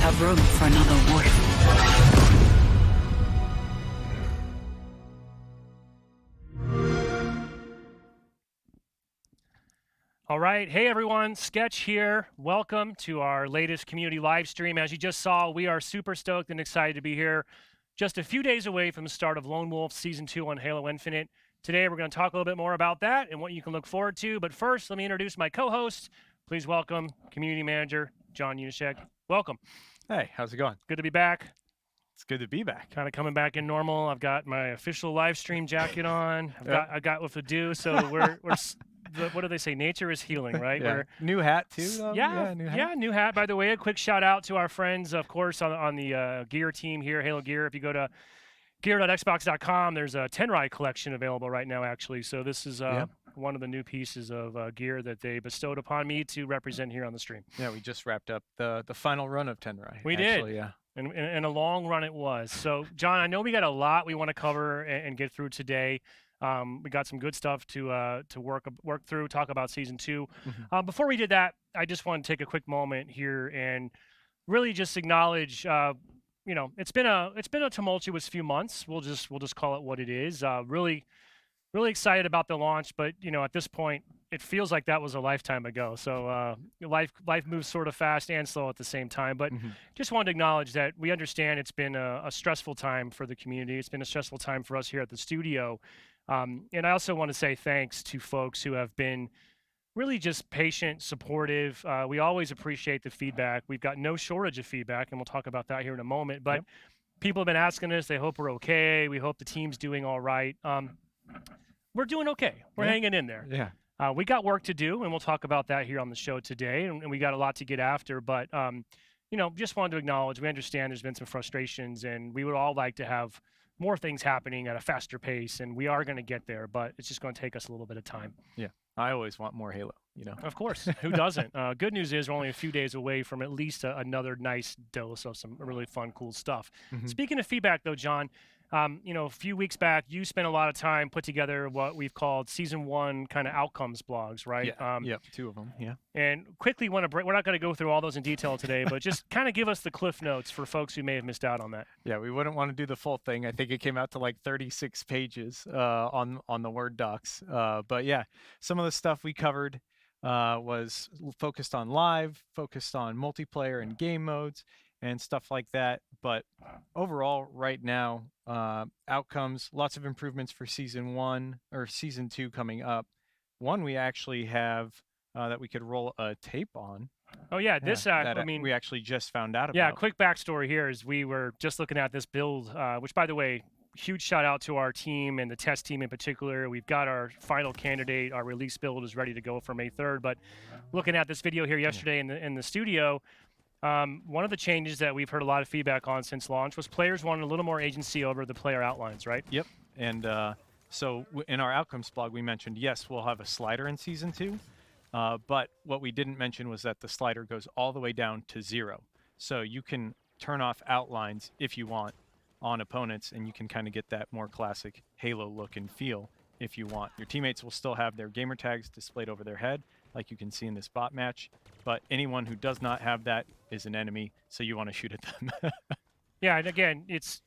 have room for another warrior. All right. Hey, everyone. Sketch here. Welcome to our latest community live stream. As you just saw, we are super stoked and excited to be here just a few days away from the start of Lone Wolf Season 2 on Halo Infinite. Today, we're going to talk a little bit more about that and what you can look forward to. But first, let me introduce my co-host. Please welcome Community Manager John Unishek. Welcome. Hey, how's it going? Good to be back. It's good to be back. Kind of coming back in normal. I've got my official live stream jacket on. I got what to do. So we're what do they say? Nature is healing, right? Yeah. New hat too. Though? New hat. New hat. By the way, a quick shout out to our friends, of course, on the gear team here, Halo Gear. If you go to gear.xbox.com, there's a Tenrai collection available right now, actually. So this is one of the new pieces of gear that they bestowed upon me to represent here on the stream. Yeah, we just wrapped up the final run of Tenrai. We did. Yeah. And a long run it was. So, John, I know we got a lot we want to cover and get through today. We got some good stuff to work through, talk about Season 2. Mm-hmm. Before we did that, I just want to take a quick moment here and really just acknowledge, it's been a tumultuous few months. We'll just call it what it is. Really excited about the launch, but at this point, it feels like that was a lifetime ago. So life moves sort of fast and slow at the same time. But just wanted to acknowledge that we understand it's been a stressful time for the community. It's been a stressful time for us here at the studio. And I also want to say thanks to folks who have been really just patient, supportive. We always appreciate the feedback. We've got no shortage of feedback, and we'll talk about that here in a moment. But people have been asking us. They hope we're okay. We hope the team's doing all right. We're doing okay. We're hanging in there. Yeah. We got work to do, and we'll talk about that here on the show today, and we got a lot to get after. But, just wanted to acknowledge we understand there's been some frustrations, and we would all like to have more things happening at a faster pace, and we are going to get there, but it's just going to take us a little bit of time. Yeah. I always want more Halo, Of course. Who doesn't? Good news is we're only a few days away from at least another nice dose of some really fun, cool stuff. Mm-hmm. Speaking of feedback, though, John, a few weeks back, you spent a lot of time put together what we've called Season 1 kind of outcomes blogs, right? Yeah, 2 of them, yeah. And quickly want to break, we're not going to go through all those in detail today, but just kind of give us the cliff notes for folks who may have missed out on that. Yeah, we wouldn't want to do the full thing. I think it came out to like 36 pages on the Word docs. But yeah, some of the stuff we covered was focused on live, focused on multiplayer and game modes, and stuff like that. But overall, right now, outcomes, lots of improvements for Season 1 or Season 2 coming up. One we actually have that we could roll a tape on. Oh, yeah. We actually just found out about. Yeah, quick backstory here is we were just looking at this build, which, by the way, huge shout out to our team and the test team in particular. We've got our final candidate. Our release build is ready to go for May 3rd. But looking at this video here yesterday in the studio, one of the changes that we've heard a lot of feedback on since launch was players wanted a little more agency over the player outlines, right? Yep. And so in our outcomes blog, we mentioned, yes, we'll have a slider in Season 2. But what we didn't mention was that the slider goes all the way down to 0. So you can turn off outlines if you want on opponents, and you can kind of get that more classic Halo look and feel if you want. Your teammates will still have their gamer tags displayed over their head, like you can see in this bot match. But anyone who does not have that is an enemy, so you want to shoot at them. Yeah, and again,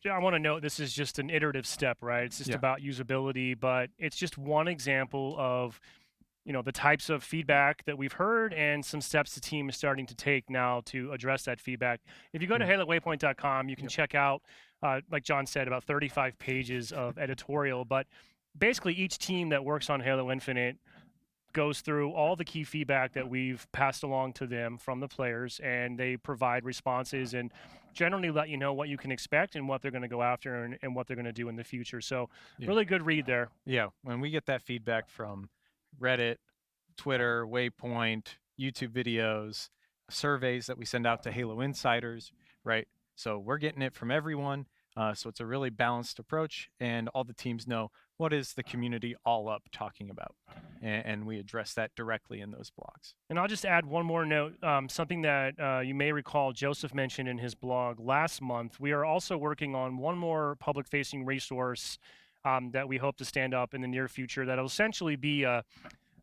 I want to note this is just an iterative step, right? It's just about usability, but it's just one example of the types of feedback that we've heard and some steps the team is starting to take now to address that feedback. If you go to halowaypoint.com, you can check out, like John said, about 35 pages of editorial. But basically, each team that works on Halo Infinite goes through all the key feedback that we've passed along to them from the players, and they provide responses and generally let you know what you can expect and what they're going to go after and what they're going to do in the future. So really good read there. Yeah, when we get that feedback from Reddit, Twitter, Waypoint, YouTube videos, surveys that we send out to Halo Insiders, right? So we're getting it from everyone. So it's a really balanced approach, and all the teams know what is the community all up talking about, and we address that directly in those blogs. And I'll just add one more note, something that you may recall Joseph mentioned in his blog last month. We are also working on one more public-facing resource that we hope to stand up in the near future that'll essentially be a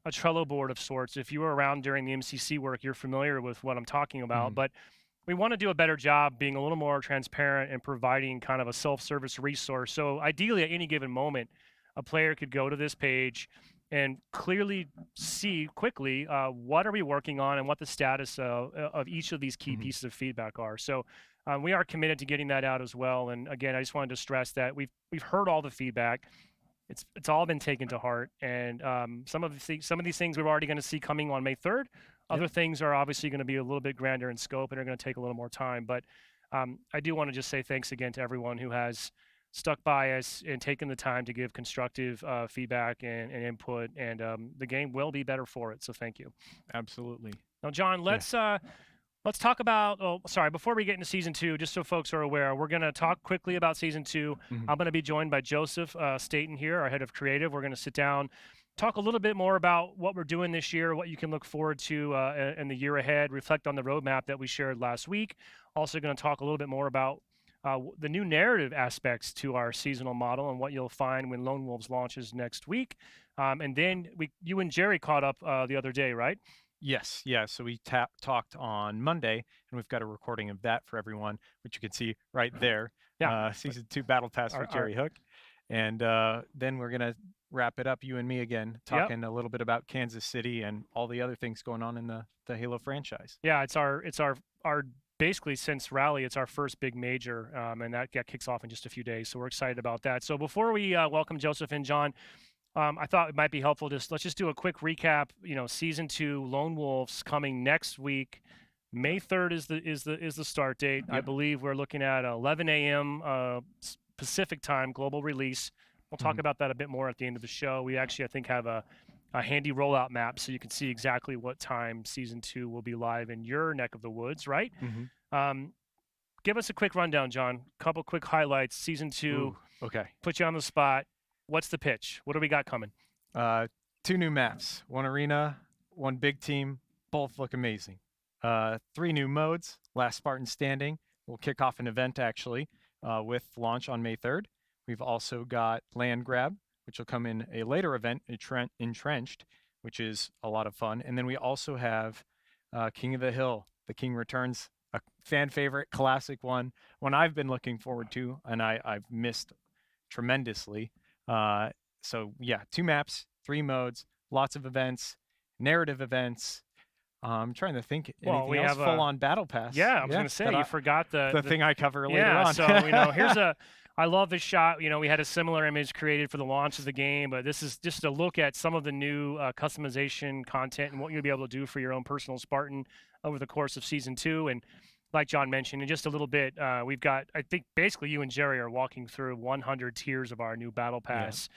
Trello board of sorts. If you were around during the MCC work, you're familiar with what I'm talking about. But we want to do a better job being a little more transparent and providing kind of a self-service resource. So ideally, at any given moment, a player could go to this page and clearly see quickly what are we working on and what the status of each of these key pieces of feedback are. So we are committed to getting that out as well. And again, I just wanted to stress that we've heard all the feedback. It's all been taken to heart, and some of these things we're already going to see coming on May 3rd. Other things are obviously going to be a little bit grander in scope and are going to take a little more time. But I do want to just say thanks again to everyone who has stuck by us and taken the time to give constructive feedback and input, and the game will be better for it. So thank you. Absolutely. Now, John, let's talk about. Oh, sorry. Before we get into season 2, just so folks are aware, we're going to talk quickly about season 2. I'm going to be joined by Joseph Staten here, our head of creative. We're going to sit down, talk a little bit more about what we're doing this year, what you can look forward to in the year ahead, reflect on the roadmap that we shared last week. Also going to talk a little bit more about the new narrative aspects to our seasonal model and what you'll find when Lone Wolves launches next week. And then you and Jerry caught up the other day, right? Yes, yeah. So we talked on Monday, and we've got a recording of that for everyone, which you can see right there. Yeah. Season 2 Battle Pass for Jerry Hook. And then we're going to wrap it up, you and me again, talking a little bit about Kansas City and all the other things going on in the Halo franchise. Yeah, it's our basically since Rally, it's our first big major, and that kicks off in just a few days. So we're excited about that. So before we welcome Joseph and John, I thought it might be helpful let's just do a quick recap. Season 2 Lone Wolves coming next week. May 3rd is the start date. I believe we're looking at 11 a.m. Pacific time global release. We'll talk about that a bit more at the end of the show. We actually, I think, have a handy rollout map so you can see exactly what time season 2 will be live in your neck of the woods, right? Give us a quick rundown, John. Couple quick highlights. Season 2. Okay. Put you on the spot. What's the pitch? What do we got coming? 2 new maps, 1 arena, 1 big team. Both look amazing. 3 new modes. Last Spartan Standing. We'll kick off an event actually with launch on May 3rd. We've also got Land Grab, which will come in a later event, Entrenched, which is a lot of fun. And then we also have King of the Hill. The King Returns, a fan favorite, classic one I've been looking forward to, and I've missed tremendously. So yeah, 2 maps, 3 modes, lots of events, narrative events. I'm trying to think anything else. Have full-on battle pass. Yeah, I was going to say, you forgot the thing I cover later on. So, here's I love this shot. We had a similar image created for the launch of the game, but this is just a look at some of the new customization content and what you'll be able to do for your own personal Spartan over the course of season 2. And like John mentioned, in just a little bit, we've got, I think, basically you and Jerry are walking through 100 tiers of our new battle pass.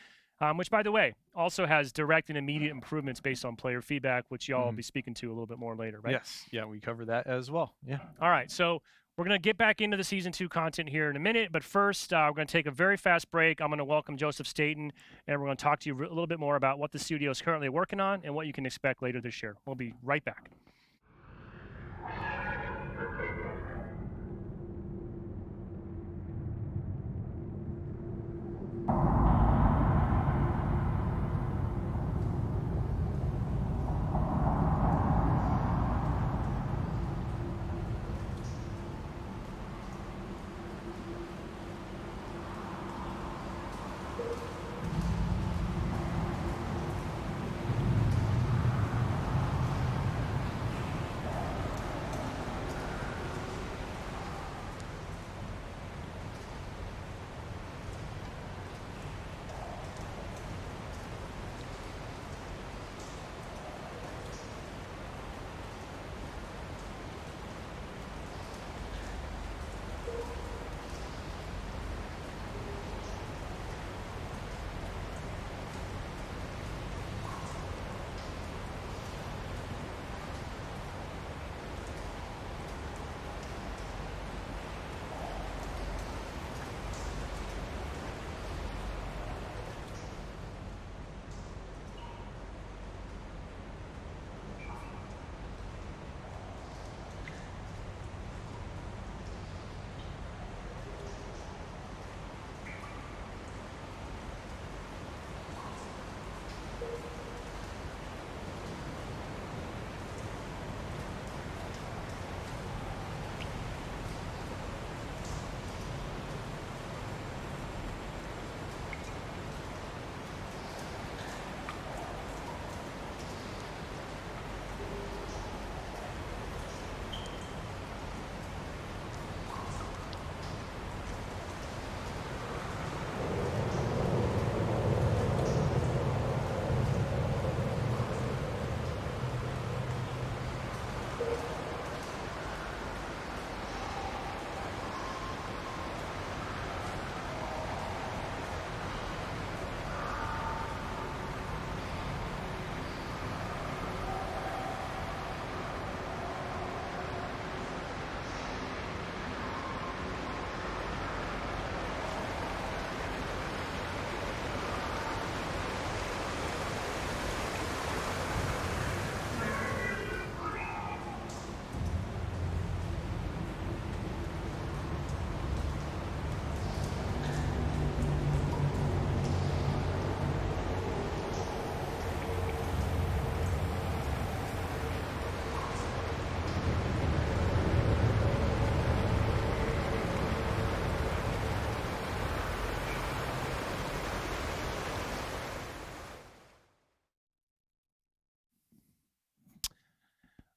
Which, by the way, also has direct and immediate improvements based on player feedback, which y'all will be speaking to a little bit more later, right? Yes. Yeah, we cover that as well. Yeah. All right. So we're going to get back into the Season 2 content here in a minute. But first, we're going to take a very fast break. I'm going to welcome Joseph Staten, and we're going to talk to you a little bit more about what the studio is currently working on and what you can expect later this year. We'll be right back.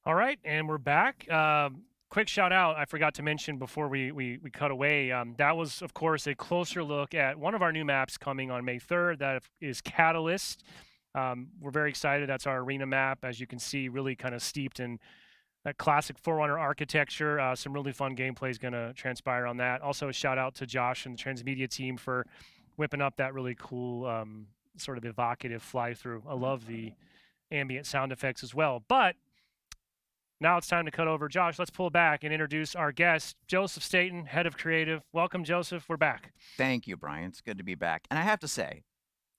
All right, and we're back. Quick shout out, I forgot to mention before we cut away. That was, of course, a closer look at one of our new maps coming on May 3rd. That is Catalyst. We're very excited. That's our arena map, as you can see, really kind of steeped in that classic Forerunner architecture. Some really fun gameplay is going to transpire on that. Also, a shout out to Josh and the Transmedia team for whipping up that really cool, sort of evocative fly through. I love the ambient sound effects as well. But now it's time to cut over. Josh, let's pull back and introduce our guest, Joseph Staten, head of creative. Welcome, Joseph. We're back. Thank you, Brian. It's good to be back. And I have to say,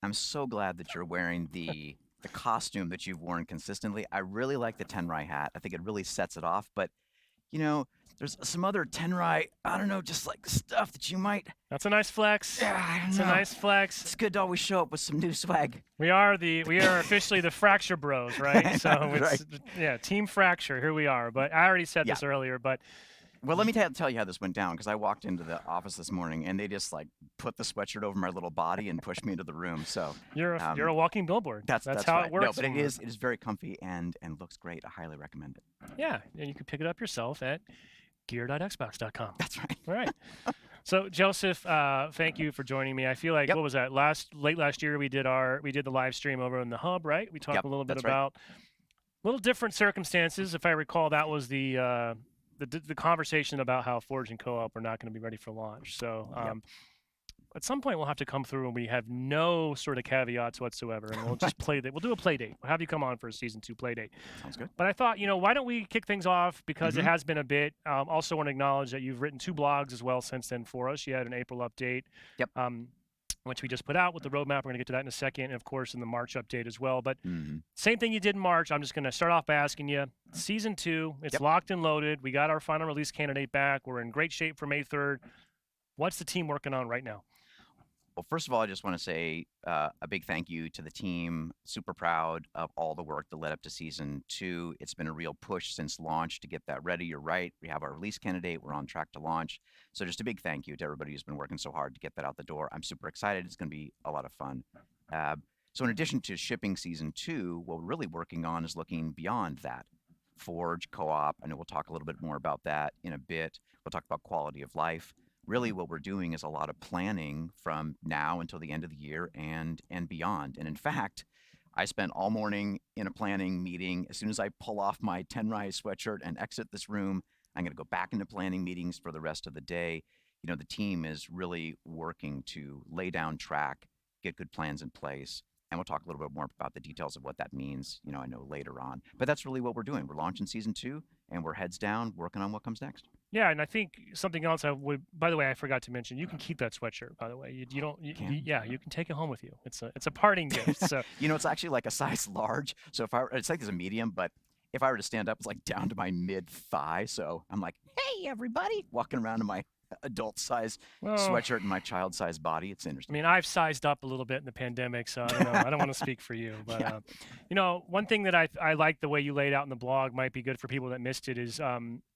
I'm so glad that you're wearing the costume that you've worn consistently. I really like the Tenrai hat. I think it really sets it off. But there's some other Tenrai, I don't know, just like stuff that you might. That's a nice flex. Yeah, I don't It's know. a nice flex. It's good to always show up with some new swag. We are officially the Fracture Bros, right? So Right. yeah, Team Fracture. Here we are. But I already said this earlier. But Well, let me tell you how this went down, because I walked into the office this morning and they just like put the sweatshirt over my little body and pushed me into the room. So you're a walking billboard. that's how right. it works. No, but when it we're- is very comfy and looks great. I highly recommend it. Yeah, and you can pick it up yourself at gear.xbox.com. That's right. All right. So Joseph, thank you for joining me. I feel like Yep. what was that? Late last year we did the live stream over in the hub, right? We talked Yep, a little bit that's right. about little different circumstances. If I recall, that was the conversation about how Forge and Co-op are not going to be ready for launch. So Yep. at some point we'll have to come through and we have no sort of caveats whatsoever, and we'll just play that. We'll do a play date. We'll have you come on for a season 2 play date. Sounds good. But I thought, why don't we kick things off, because it Mhm. has been a bit. Also want to acknowledge that you've written 2 blogs as well since then for us. You had an April update, Yep. which we just put out with the roadmap. We're going to get to that in a second, and of course in the March update as well. But Mhm. same thing you did in March. I'm just going to start off by asking you, season 2, it's Yep. locked and loaded. We got our final release candidate back. We're in great shape for May 3rd. What's the team working on right now? Well, first of all, I just want to say a big thank you to the team. Super proud of all the work that led up to season 2. It's been a real push since launch to get that ready. You're right. We have our release candidate. We're on track to launch. So just a big thank you to everybody who's been working so hard to get that out the door. I'm super excited. It's going to be a lot of fun. So in addition to shipping season 2, what we're really working on is looking beyond that. Forge, co-op, I know we'll talk a little bit more about that in a bit. We'll talk about quality of life. Really what we're doing is a lot of planning from now until the end of the year and beyond. And in fact, I spent all morning in a planning meeting. As soon as I pull off my Tenrai sweatshirt and exit this room, I'm going to go back into planning meetings for the rest of the day. The team is really working to lay down track, get good plans in place. And we'll talk a little bit more about the details of what that means, I know later on. But that's really what we're doing. We're launching season 2 and we're heads down working on what comes next. Yeah, and I think something else by the way, I forgot to mention, you can keep that sweatshirt, by the way. You don't, Can? yeah, you can take it home with you. It's a parting gift. So It's actually like a size large. So it's like there's a medium, but if I were to stand up, it's like down to my mid thigh. So I'm like, hey, everybody, walking around in my adult size well, sweatshirt and my child size body. It's I interesting. mean, I've sized up a little bit in the pandemic, so I don't know. I don't want to speak for you, but Yeah. one thing that I like the way you laid out in the blog might be good for people that missed it is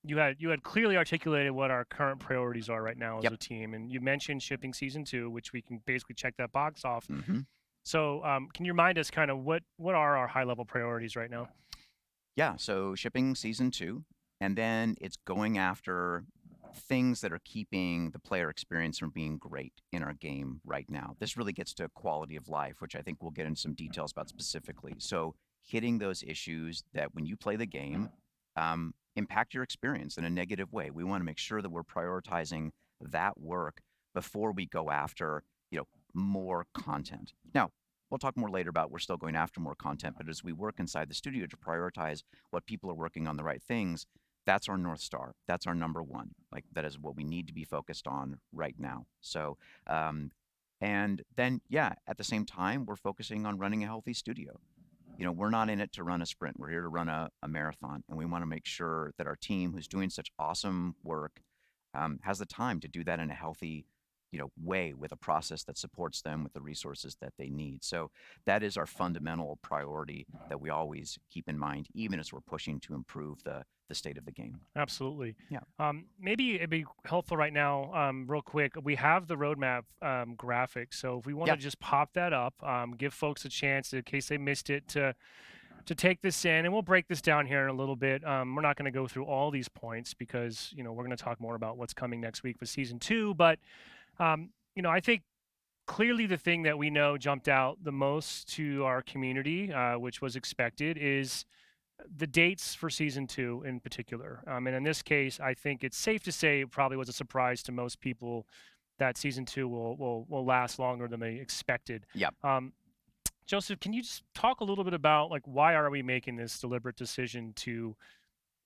you had clearly articulated what our current priorities are right now as Yep. a team, and you mentioned shipping season 2, which we can basically check that box off. Mm-hmm. So can you remind us kind of what are our high level priorities right now? Yeah, so shipping season 2, and then it's going after things that are keeping the player experience from being great in our game right now. This really gets to quality of life, which I think we'll get into some details about specifically. So hitting those issues that when you play the game impact your experience in a negative way. We want to make sure that we're prioritizing that work before we go after, more content. Now, we'll talk more later about we're still going after more content, but as we work inside the studio to prioritize what people are working on the right things, that's our North Star. That's our number one. Like that is what we need to be focused on right now. So, and then, at the same time, we're focusing on running a healthy studio. We're not in it to run a sprint. We're here to run a marathon, and we want to make sure that our team, who's doing such awesome work, has the time to do that in a healthy way with a process that supports them with the resources that they need. So that is our fundamental priority that we always keep in mind, even as we're pushing to improve the state of the game. Absolutely. Yeah. Maybe it'd be helpful right now, real quick. We have the roadmap graphic, so if we want to just pop that up, give folks a chance in case they missed it to to take this in, and we'll break this down here in a little bit. We're not going to go through all these points because we're going to talk more about what's coming next week with season 2. But I think clearly the thing that we know jumped out the most to our community, which was expected, is the dates for season 2 in particular. And in this case, I think it's safe to say it probably was a surprise to most people that season 2 will last longer than they expected. Yep. Joseph, can you just talk a little bit about why are we making this deliberate decision to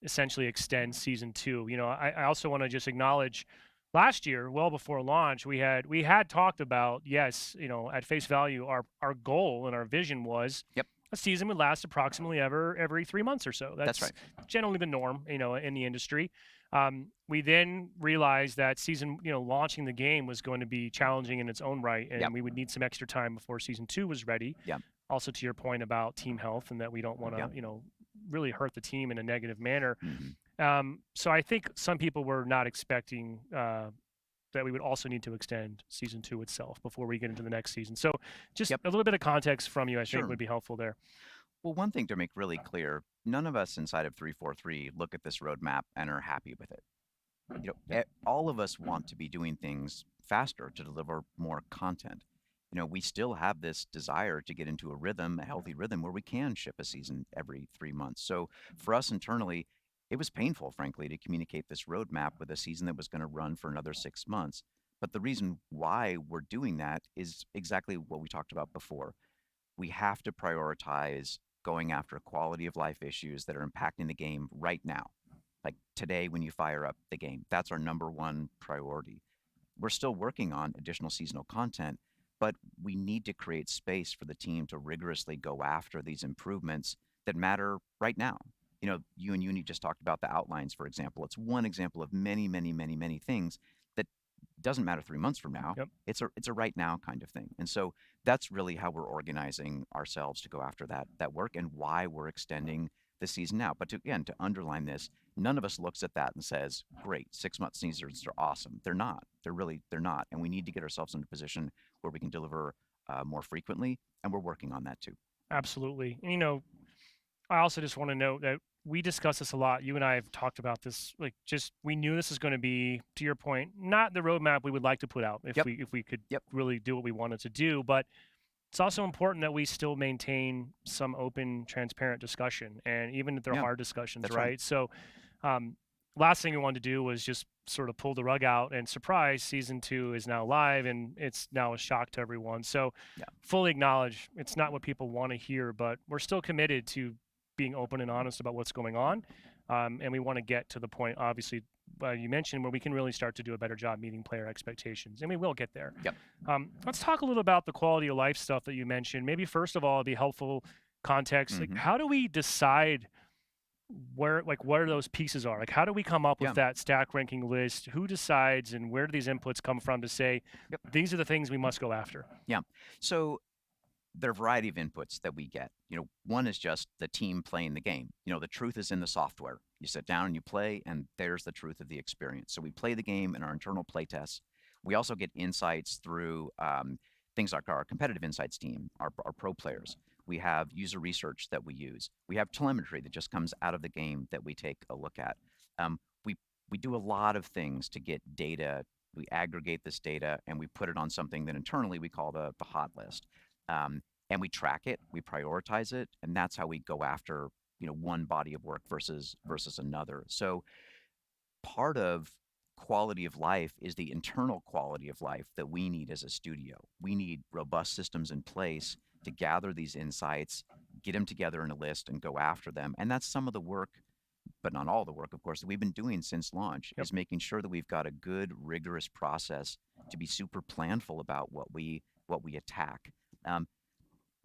essentially extend season 2? I also want to just acknowledge last year, well before launch, we had talked about, yes, at face value, our goal and our vision was Yep. a season would last approximately every 3 months or so. That's right. Generally the norm, in the industry. We then realized that season, launching the game was going to be challenging in its own right, and Yep. we would need some extra time before season 2 was ready. Yep. Also, to your point about team health and that we don't want to, Yep. really hurt the team in a negative manner. Mm-hmm. So I think some people were not expecting that we would also need to extend season 2 itself before we get into the next season. So just Yep. a little bit of context from you, I Sure. think, would be helpful there. Well, one thing to make really clear, none of us inside of 343 look at this roadmap and are happy with it. All of us want to be doing things faster to deliver more content. We still have this desire to get into a healthy rhythm where we can ship a season every 3 months. So for us internally, it was painful, frankly, to communicate this roadmap with a season that was going to run for another 6 months. But the reason why we're doing that is exactly what we talked about before. We have to prioritize going after quality of life issues that are impacting the game right now. Like today, when you fire up the game, that's our number one priority. We're still working on additional seasonal content, but we need to create space for the team to rigorously go after these improvements that matter right now. You and Uni just talked about the outlines, for example. It's one example of many, many, many, many things that doesn't matter 3 months from now. Yep. It's a right now kind of thing. And so that's really how we're organizing ourselves to go after that work and why we're extending the season now. But to underline this, none of us looks at that and says, great, 6-month seasons are awesome. They're not. They're not. And we need to get ourselves in a position where we can deliver more frequently. And we're working on that too. Absolutely. I also just want to note that we discuss this a lot. You and I have talked about this. We knew this is going to be, to your point, not the roadmap we would like to put out if Yep. we could Yep. really do what we wanted to do. But it's also important that we still maintain some open, transparent discussion, and even if they're Yeah, hard discussions, that's right? right. So, last thing we wanted to do was just sort of pull the rug out and surprise season 2 is now live, and it's now a shock to everyone. So, Yeah. fully acknowledge it's not what people want to hear, but we're still committed to being open and honest about what's going on, and we want to get to the point, obviously, you mentioned, where we can really start to do a better job meeting player expectations, and we will get there. Yep. Let's talk a little about the quality of life stuff that you mentioned. Maybe first of all, it'd be helpful context. Mhm. How do we decide where those pieces are? How do we come up with Yeah. that stack ranking list? Who decides, and where do these inputs come from to say, Yep. these are the things we must go after? So there are a variety of inputs that we get. One is just the team playing the game. The truth is in the software. You sit down and you play, and there's the truth of the experience. So we play the game in our internal play tests. We also get insights through things like our competitive insights team, our pro players. We have user research that we use. We have telemetry that just comes out of the game that we take a look at. We do a lot of things to get data. We aggregate this data and we put it on something that internally we call the hot list. And we track it, we prioritize it, and that's how we go after one body of work versus another. So part of quality of life is the internal quality of life that we need as a studio. We need robust systems in place to gather these insights, get them together in a list, and go after them. And that's some of the work, but not all the work, of course, that we've been doing since launch. Yep. Is making sure that we've got a good, rigorous process to be super planful about what we attack.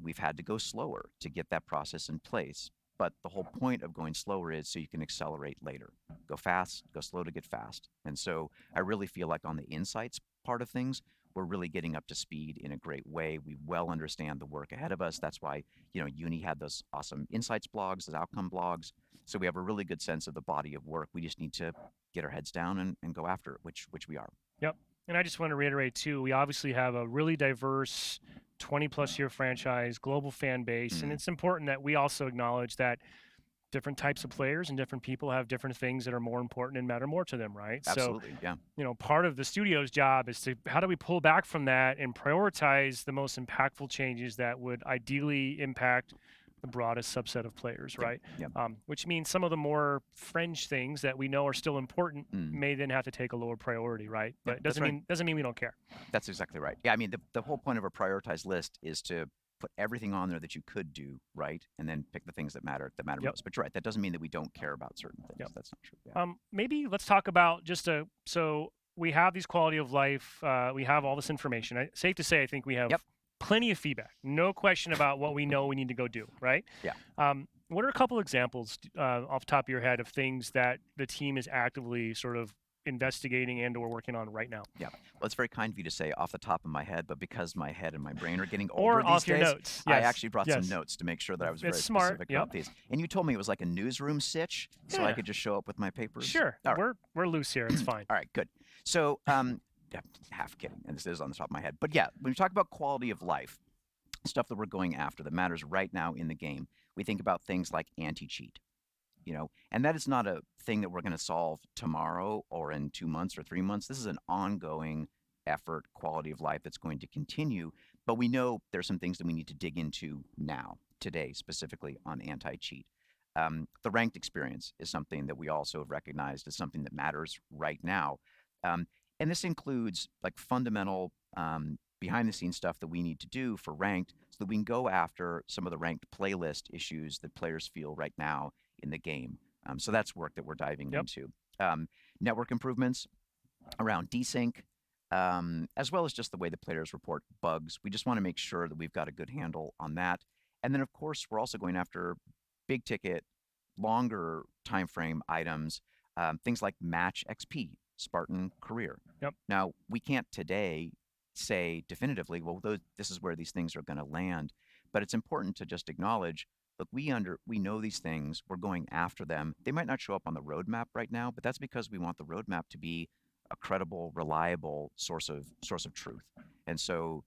We've had to go slower to get that process in place. But the whole point of going slower is so you can accelerate later. Go fast, go slow to get fast. And so I really feel like on the insights part of things, we're really getting up to speed in a great way. We well understand the work ahead of us. That's why, Uni had those awesome insights blogs, those outcome blogs. So we have a really good sense of the body of work. We just need to get our heads down and go after it, which we are. Yep. And I just want to reiterate too, we obviously have a really diverse 20+ year franchise, global fan base, and Mhm. it's important that we also acknowledge that different types of players and different people have different things that are more important and matter more to them, right? So, Absolutely, yeah. part of the studio's job is to how do we pull back from that and prioritize the most impactful changes that would ideally impact the broadest subset of players, Yep, right? yep. Which means some of the more fringe things that we know are still important Mm. may then have to take a lower priority, right? But it that's doesn't right. mean we don't care. That's exactly right. Yeah, I mean, the whole point of a prioritized list is to put everything on there that you could do, right? And then pick the things that matter Yep. most. But you're right, that doesn't mean that we don't care about certain things. Yep. That's not true. Yeah. Maybe let's talk about so we have these quality of life, we have all this information. Safe to say, I think we have Yep. plenty of feedback. No question about what we know we need to go do, right? Yeah. What are a couple examples off the top of your head of things that the team is actively sort of investigating and or working on right now? Yeah. Well, it's very kind of you to say off the top of my head, but because my head and my brain are getting older Or these off your days, notes. I Yes. actually brought Yes. some notes to make sure that I was very It's smart. specific Yep. about these. And you told me it was like a newsroom sitch, so I Yeah. could just show up with my papers. Sure. All right. We're loose here. It's fine. All right, good. So, yeah, half kidding, and this is on the top of my head. But yeah, when we talk about quality of life, stuff that we're going after that matters right now in the game, we think about things like anti-cheat. And that is not a thing that we're going to solve tomorrow or in 2 months or 3 months. This is an ongoing effort, quality of life that's going to continue. But we know there's some things that we need to dig into now, today, specifically on anti-cheat. The ranked experience is something that we also have recognized as something that matters right now. And this includes like fundamental behind the scenes stuff that we need to do for ranked so that we can go after some of the ranked playlist issues that players feel right now in the game. So that's work that we're diving Yep. into. Network improvements around desync, as well as just the way the players report bugs. We just want to make sure that we've got a good handle on that. And then, of course, we're also going after big ticket, longer time frame items, things like match XP, Spartan career. Yep. Now, we can't today say definitively, well, this is where these things are going to land, but it's important to just acknowledge, look, we know these things, we're going after them. They might not show up on the roadmap right now, but that's because we want the roadmap to be a credible, reliable source of truth. And so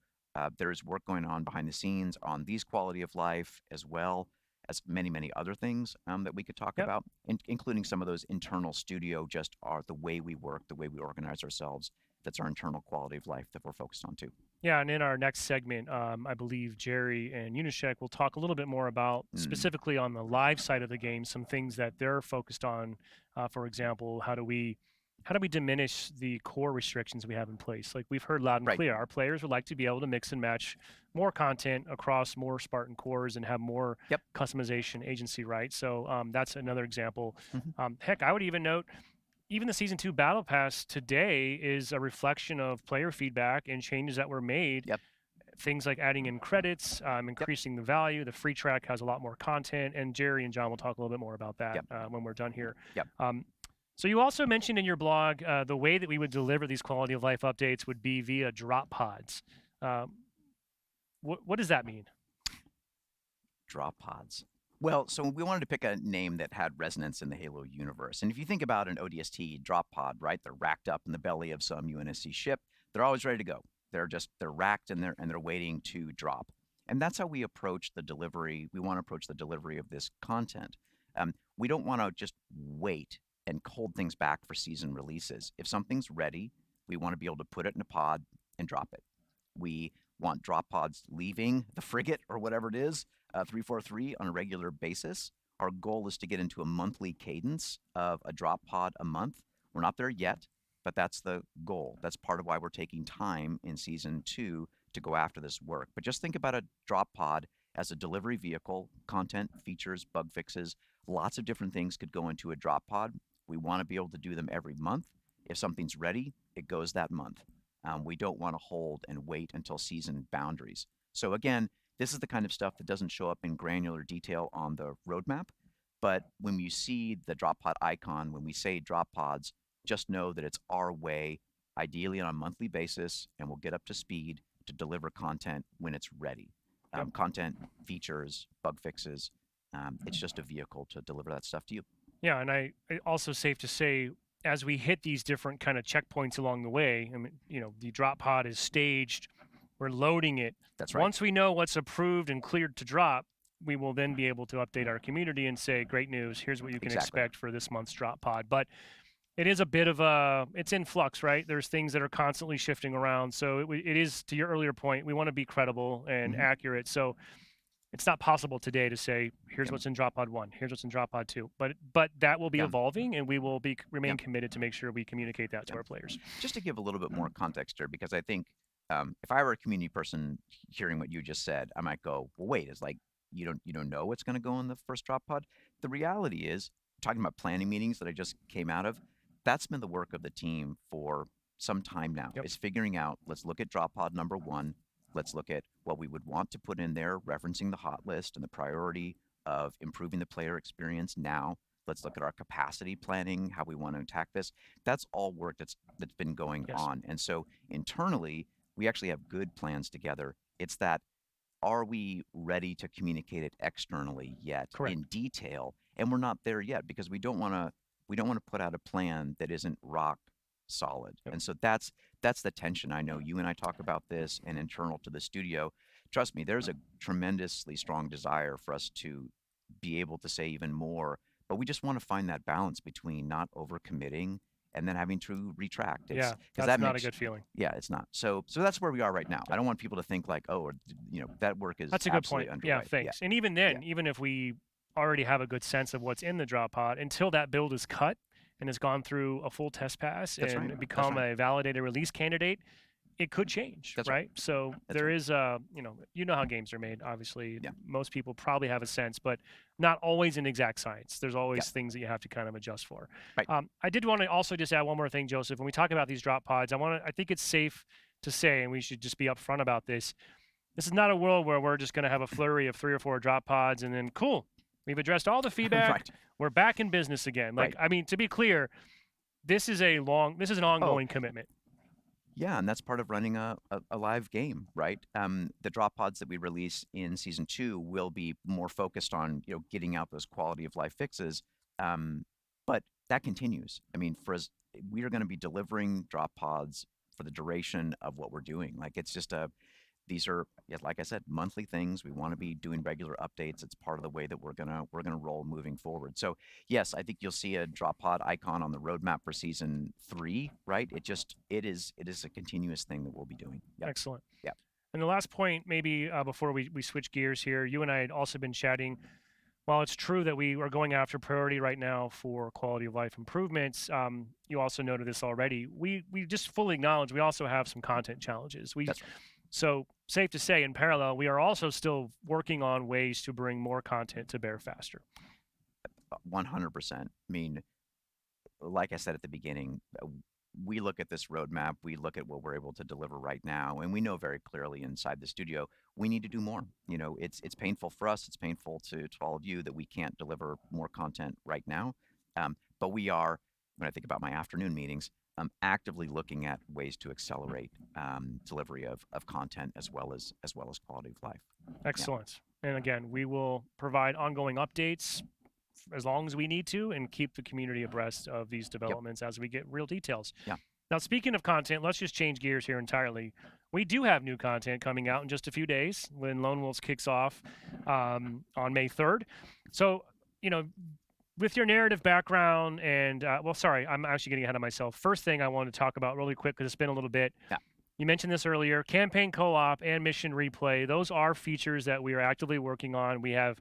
there's work going on behind the scenes on these quality of life, as well as many, many other things that we could talk Yep. about, including some of those internal studio, just are the way we work, the way we organize ourselves. That's our internal quality of life that we're focused on too. Yeah, and in our next segment, I believe Jerry and Unishek will talk a little bit more about specifically on the live side of the game, some things that they're focused on. For example, how do we diminish the core restrictions we have in place? Like we've heard loud and Right. clear, our players would like to be able to mix and match more content across more Spartan cores and have more Yep. customization agency, right? So that's another example. Mhm. Heck, I would even note, even the Season 2 Battle Pass today is a reflection of player feedback and changes that were made. Yep. Things like adding in credits, increasing the value. The free track has a lot more content, and Jerry and John will talk a little bit more about that when we're done here. Yep. So you also mentioned in your blog the way that we would deliver these quality of life updates would be via drop pods. What does that mean? Drop pods. Well, so we wanted to pick a name that had resonance in the Halo universe. And if you think about an ODST drop pod, right, they're racked up in the belly of some UNSC ship. They're always ready to go. They're racked and they're waiting to drop. And that's how we approach the delivery. We want to approach the delivery of this content. We don't want to just wait and hold things back for season releases. If something's ready, we want to be able to put it in a pod and drop it. We want drop pods leaving the frigate or whatever it is, 343 on a regular basis. Our goal is to get into a monthly cadence of a drop pod a month. We're not there yet, but that's the goal. That's part of why we're taking time in season 2 to go after this work. But just think about a drop pod as a delivery vehicle, content, features, bug fixes, lots of different things could go into a drop pod. We want to be able to do them every month. If something's ready, it goes that month. We don't want to hold and wait until season boundaries. So again, this is the kind of stuff that doesn't show up in granular detail on the roadmap. But when you see the drop pod icon, when we say drop pods, just know that it's our way, ideally on a monthly basis, and we'll get up to speed to deliver content when it's ready. Content, features, bug fixes. It's just a vehicle to deliver that stuff to you. Yeah, and I also safe to say, as we hit these different kind of checkpoints along the way, I mean, the drop pod is staged We're loading it. That's right. Once we know what's approved and cleared to drop, we will then be able to update our community and say, great news, here's what you can Exactly. expect for this month's drop pod. But it is a bit of a, it's in flux, right? There's things that are constantly shifting around. So it is, to your earlier point, we want to be credible and accurate. So it's not possible today to say, here's what's in drop pod 1, here's what's in drop pod 2. But that will be evolving, and we will remain committed to make sure we communicate that to our players. Just to give a little bit more context here, because I think if I were a community person hearing what you just said, I might go, well, wait, it's like you don't know what's going to go in the first drop pod. The reality is, talking about planning meetings that I just came out of, that's been the work of the team for some time now. Is figuring out, let's look at drop pod number 1. Let's look at what we would want to put in there, referencing the hot list and the priority of improving the player experience now. Let's look at our capacity planning, how we want to attack this. That's all work that's been going on. And so internally, we actually have good plans together. It's that, are we ready to communicate it externally yet in detail? And we're not there yet, because we don't want to put out a plan that isn't rock solid. And so that's the tension. I know you and I talk about this, and internal to the studio, trust me, there's a tremendously strong desire for us to be able to say even more, but we just want to find that balance between not overcommitting and then having to retract. That's not a good feeling. Yeah, it's not. So that's where we are right now. I don't want people to think like, oh, that work is that's a good point. underway. Yeah, thanks. And even then, even if we already have a good sense of what's in the drop pod, until that build is cut and has gone through a full test pass and become a validated release candidate, it could change, right? So there is you know how games are made, obviously. Most people probably have a sense, but not always an exact science. There's always things that you have to kind of adjust for. I did want to also just add one more thing, Joseph. When we talk about these drop pods, I think it's safe to say, and we should just be upfront about this, this is not a world where we're just going to have a flurry of 3 or 4 drop pods and then, cool, we've addressed all the feedback. We're back in business again. I mean, to be clear, this is an ongoing commitment. Yeah, and that's part of running a live game, right? The drop pods that we release in season 2 will be more focused on getting out those quality of life fixes, but that continues. I mean, we are going to be delivering drop pods for the duration of what we're doing. Like, it's just these are, like I said, monthly things. We want to be doing regular updates. It's part of the way that we're gonna roll moving forward. So yes, I think you'll see a drop pod icon on the roadmap for season 3, right? It is a continuous thing that we'll be doing. Excellent. Yeah. And the last point, maybe before we switch gears here, you and I had also been chatting. While it's true that we are going after priority right now for quality of life improvements, you also noted this already. We just fully acknowledge we also have some content challenges. That's right. So safe to say, in parallel, we are also still working on ways to bring more content to bear faster. 100%. I mean, like I said at the beginning, we look at this roadmap, we look at what we're able to deliver right now, and we know very clearly inside the studio, we need to do more. It's painful for us, it's painful to all of you that we can't deliver more content right now. But we are, when I think about my afternoon meetings, actively looking at ways to accelerate delivery of content as well as quality of life. Excellent. And again, we will provide ongoing updates as long as we need to, and keep the community abreast of these developments as we get real details. Now, speaking of content, let's just change gears here entirely. We do have new content coming out in just a few days when Lone Wolves kicks off on May 3rd. So, with your narrative background and, sorry, I'm actually getting ahead of myself. First thing I want to talk about really quick, because it's been a little bit. You mentioned this earlier, campaign co-op and mission replay. Those are features that we are actively working on. We have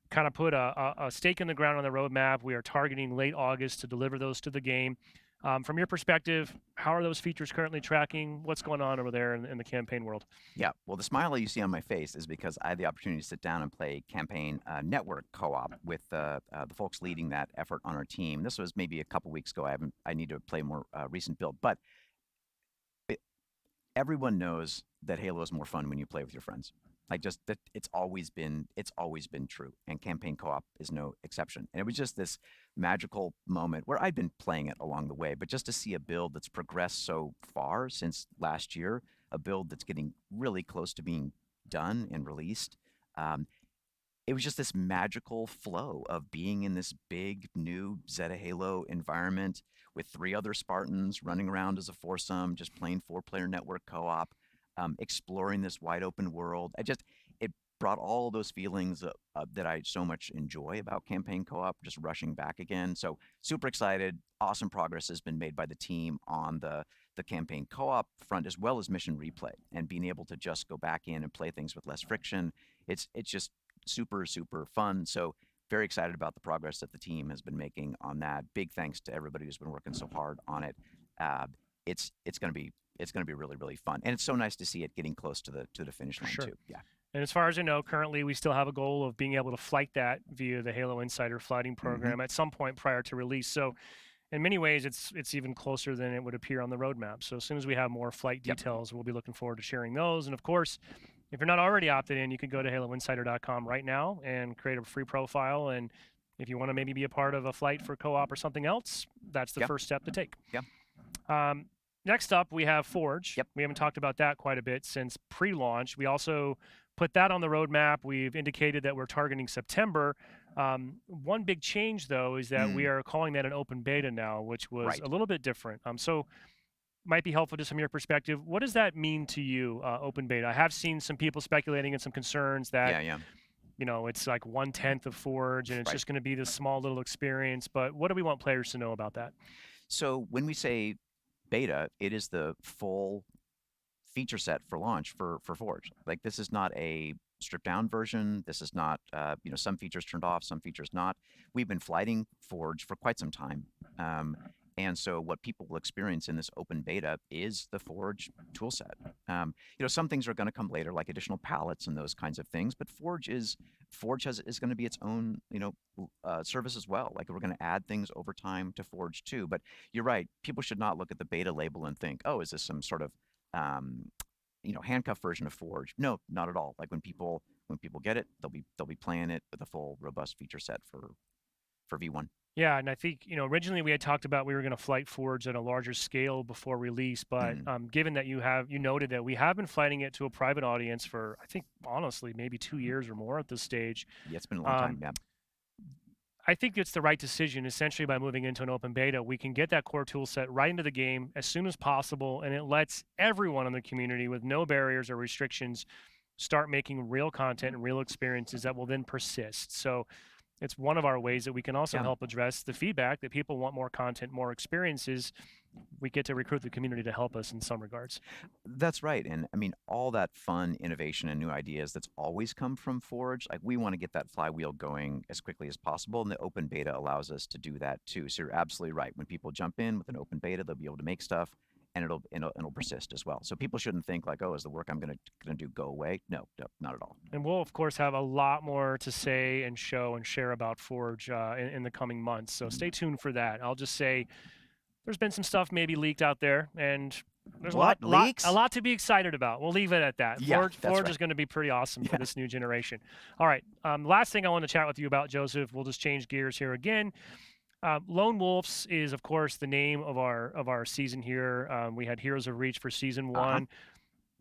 kind of put a stake in the ground on the roadmap. We are targeting late August to deliver those to the game. From your perspective, how are those features currently tracking? What's going on over there in the campaign world? Yeah, well, the smile you see on my face is because I had the opportunity to sit down and play campaign network co-op with the folks leading that effort on our team. This was maybe a couple weeks ago. I need to play more recent build, but everyone knows that Halo is more fun when you play with your friends. Like, just that, it's always been true, and campaign co-op is no exception. And it was just this magical moment where I'd been playing it along the way, but just to see a build that's progressed so far since last year, a build that's getting really close to being done and released, it was just this magical flow of being in this big new Zeta Halo environment with 3 other Spartans running around as a foursome, just playing 4-player network co-op. exploring this wide open world. It brought all those feelings that I so much enjoy about campaign co-op, just rushing back again. So super excited. Awesome progress has been made by the team on the campaign co-op front as well as mission replay, and being able to just go back in and play things with less friction. It's just super fun. So very excited about the progress that the team has been making on that. Big thanks to everybody who's been working so hard on it. It's going to be really fun, and it's so nice to see it getting close to the finish line sure. too. Yeah. And as far as I know, currently we still have a goal of being able to flight that via the Halo Insider flighting program at some point prior to release. So in many ways, it's even closer than it would appear on the roadmap. So as soon as we have more flight details, we'll be looking forward to sharing those. And of course, if you're not already opted in, you can go to haloinsider.com right now and create a free profile. And if you want to maybe be a part of a flight for co-op or something else, that's the first step to take. Next up, we have Forge. We haven't talked about that quite a bit since pre-launch. We also put that on the roadmap. We've indicated that we're targeting September. One big change, though, is that we are calling that an open beta now, which was a little bit different. So might be helpful just from your perspective. What does that mean to you, open beta? I have seen some people speculating and some concerns that you know, it's like 1/10 of Forge and it's just going to be this small little experience. But what do we want players to know about that? So when we say beta, it is the full feature set for launch for Forge. Like, this is not a stripped down version. This is not, you know, some features turned off, some features not. We've been flighting Forge for quite some time. And so what people will experience in this open beta is the Forge toolset. You know, some things are going to come later, like additional palettes and those kinds of things. But Forge is going to be its own, you know, service as well. Like, we're going to add things over time to Forge too. But you're right. People should not look at the beta label and think, oh, is this some sort of you know, handcuff version of Forge? No, not at all. Like, when people get it, they'll be playing it with a full robust feature set for V1. Yeah, and I think, you know, originally we had talked about we were going to flight Forge at a larger scale before release, but given that you noted that we have been flighting it to a private audience for, I think, honestly, maybe 2 years or more at this stage. Yeah, it's been a long time. Yeah. I think it's the right decision. Essentially, by moving into an open beta, we can get that core tool set right into the game as soon as possible, and it lets everyone in the community with no barriers or restrictions start making real content and real experiences that will then persist. So it's one of our ways that we can also help address the feedback that people want more content, more experiences. We get to recruit the community to help us in some regards. That's right. And I mean, all that fun innovation and new ideas that's always come from Forge, like, we want to get that flywheel going as quickly as possible. And the open beta allows us to do that too. So you're absolutely right. When people jump in with an open beta, they'll be able to make stuff, and it'll persist as well. So people shouldn't think like, oh, is the work I'm going to do go away? No, not at all. And we'll, of course, have a lot more to say and show and share about Forge in the coming months. So stay tuned for that. I'll just say there's been some stuff maybe leaked out there, and there's a lot to be excited about. We'll leave it at that. Yeah, Forge is going to be pretty awesome for this new generation. All right. Last thing I want to chat with you about, Joseph, we'll just change gears here again. Lone Wolves is, of course, the name of our season here. We had Heroes of Reach for season 1.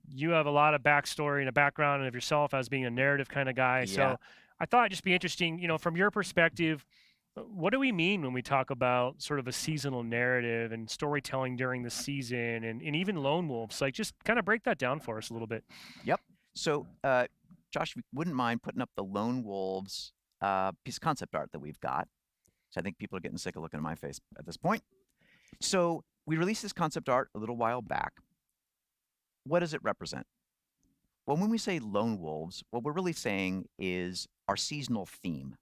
You have a lot of backstory and a background of yourself as being a narrative kind of guy. So I thought it'd just be interesting, you know, from your perspective, what do we mean when we talk about sort of a seasonal narrative and storytelling during the season and even Lone Wolves? Like, just kind of break that down for us a little bit. Yep. So, Josh, if you wouldn't mind putting up the Lone Wolves piece of concept art that we've got. So I think people are getting sick of looking at my face at this point. So we released this concept art a little while back. What does it represent? Well, when we say Lone Wolves, what we're really saying is our seasonal theme.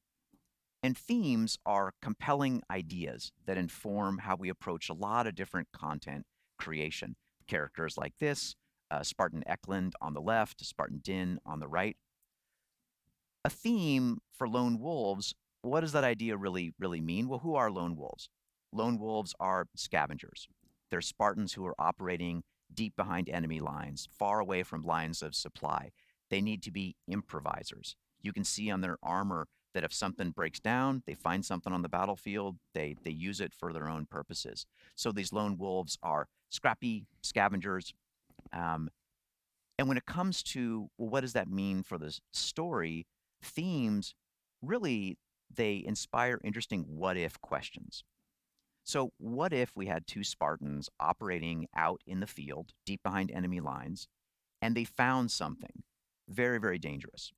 And themes are compelling ideas that inform how we approach a lot of different content creation. Characters like this, Spartan Eklund on the left, Spartan Din on the right. A theme for Lone Wolves, what does that idea really mean? Well, who are Lone Wolves? Lone Wolves are scavengers. They're Spartans who are operating deep behind enemy lines, far away from lines of supply. They need to be improvisers. You can see on their armor that if something breaks down, they find something on the battlefield, they use it for their own purposes. So these Lone Wolves are scrappy scavengers. And when it comes to, well, what does that mean for the story? Themes, really, they inspire interesting what-if questions. So what if we had 2 Spartans operating out in the field, deep behind enemy lines, and they found something very, very dangerous.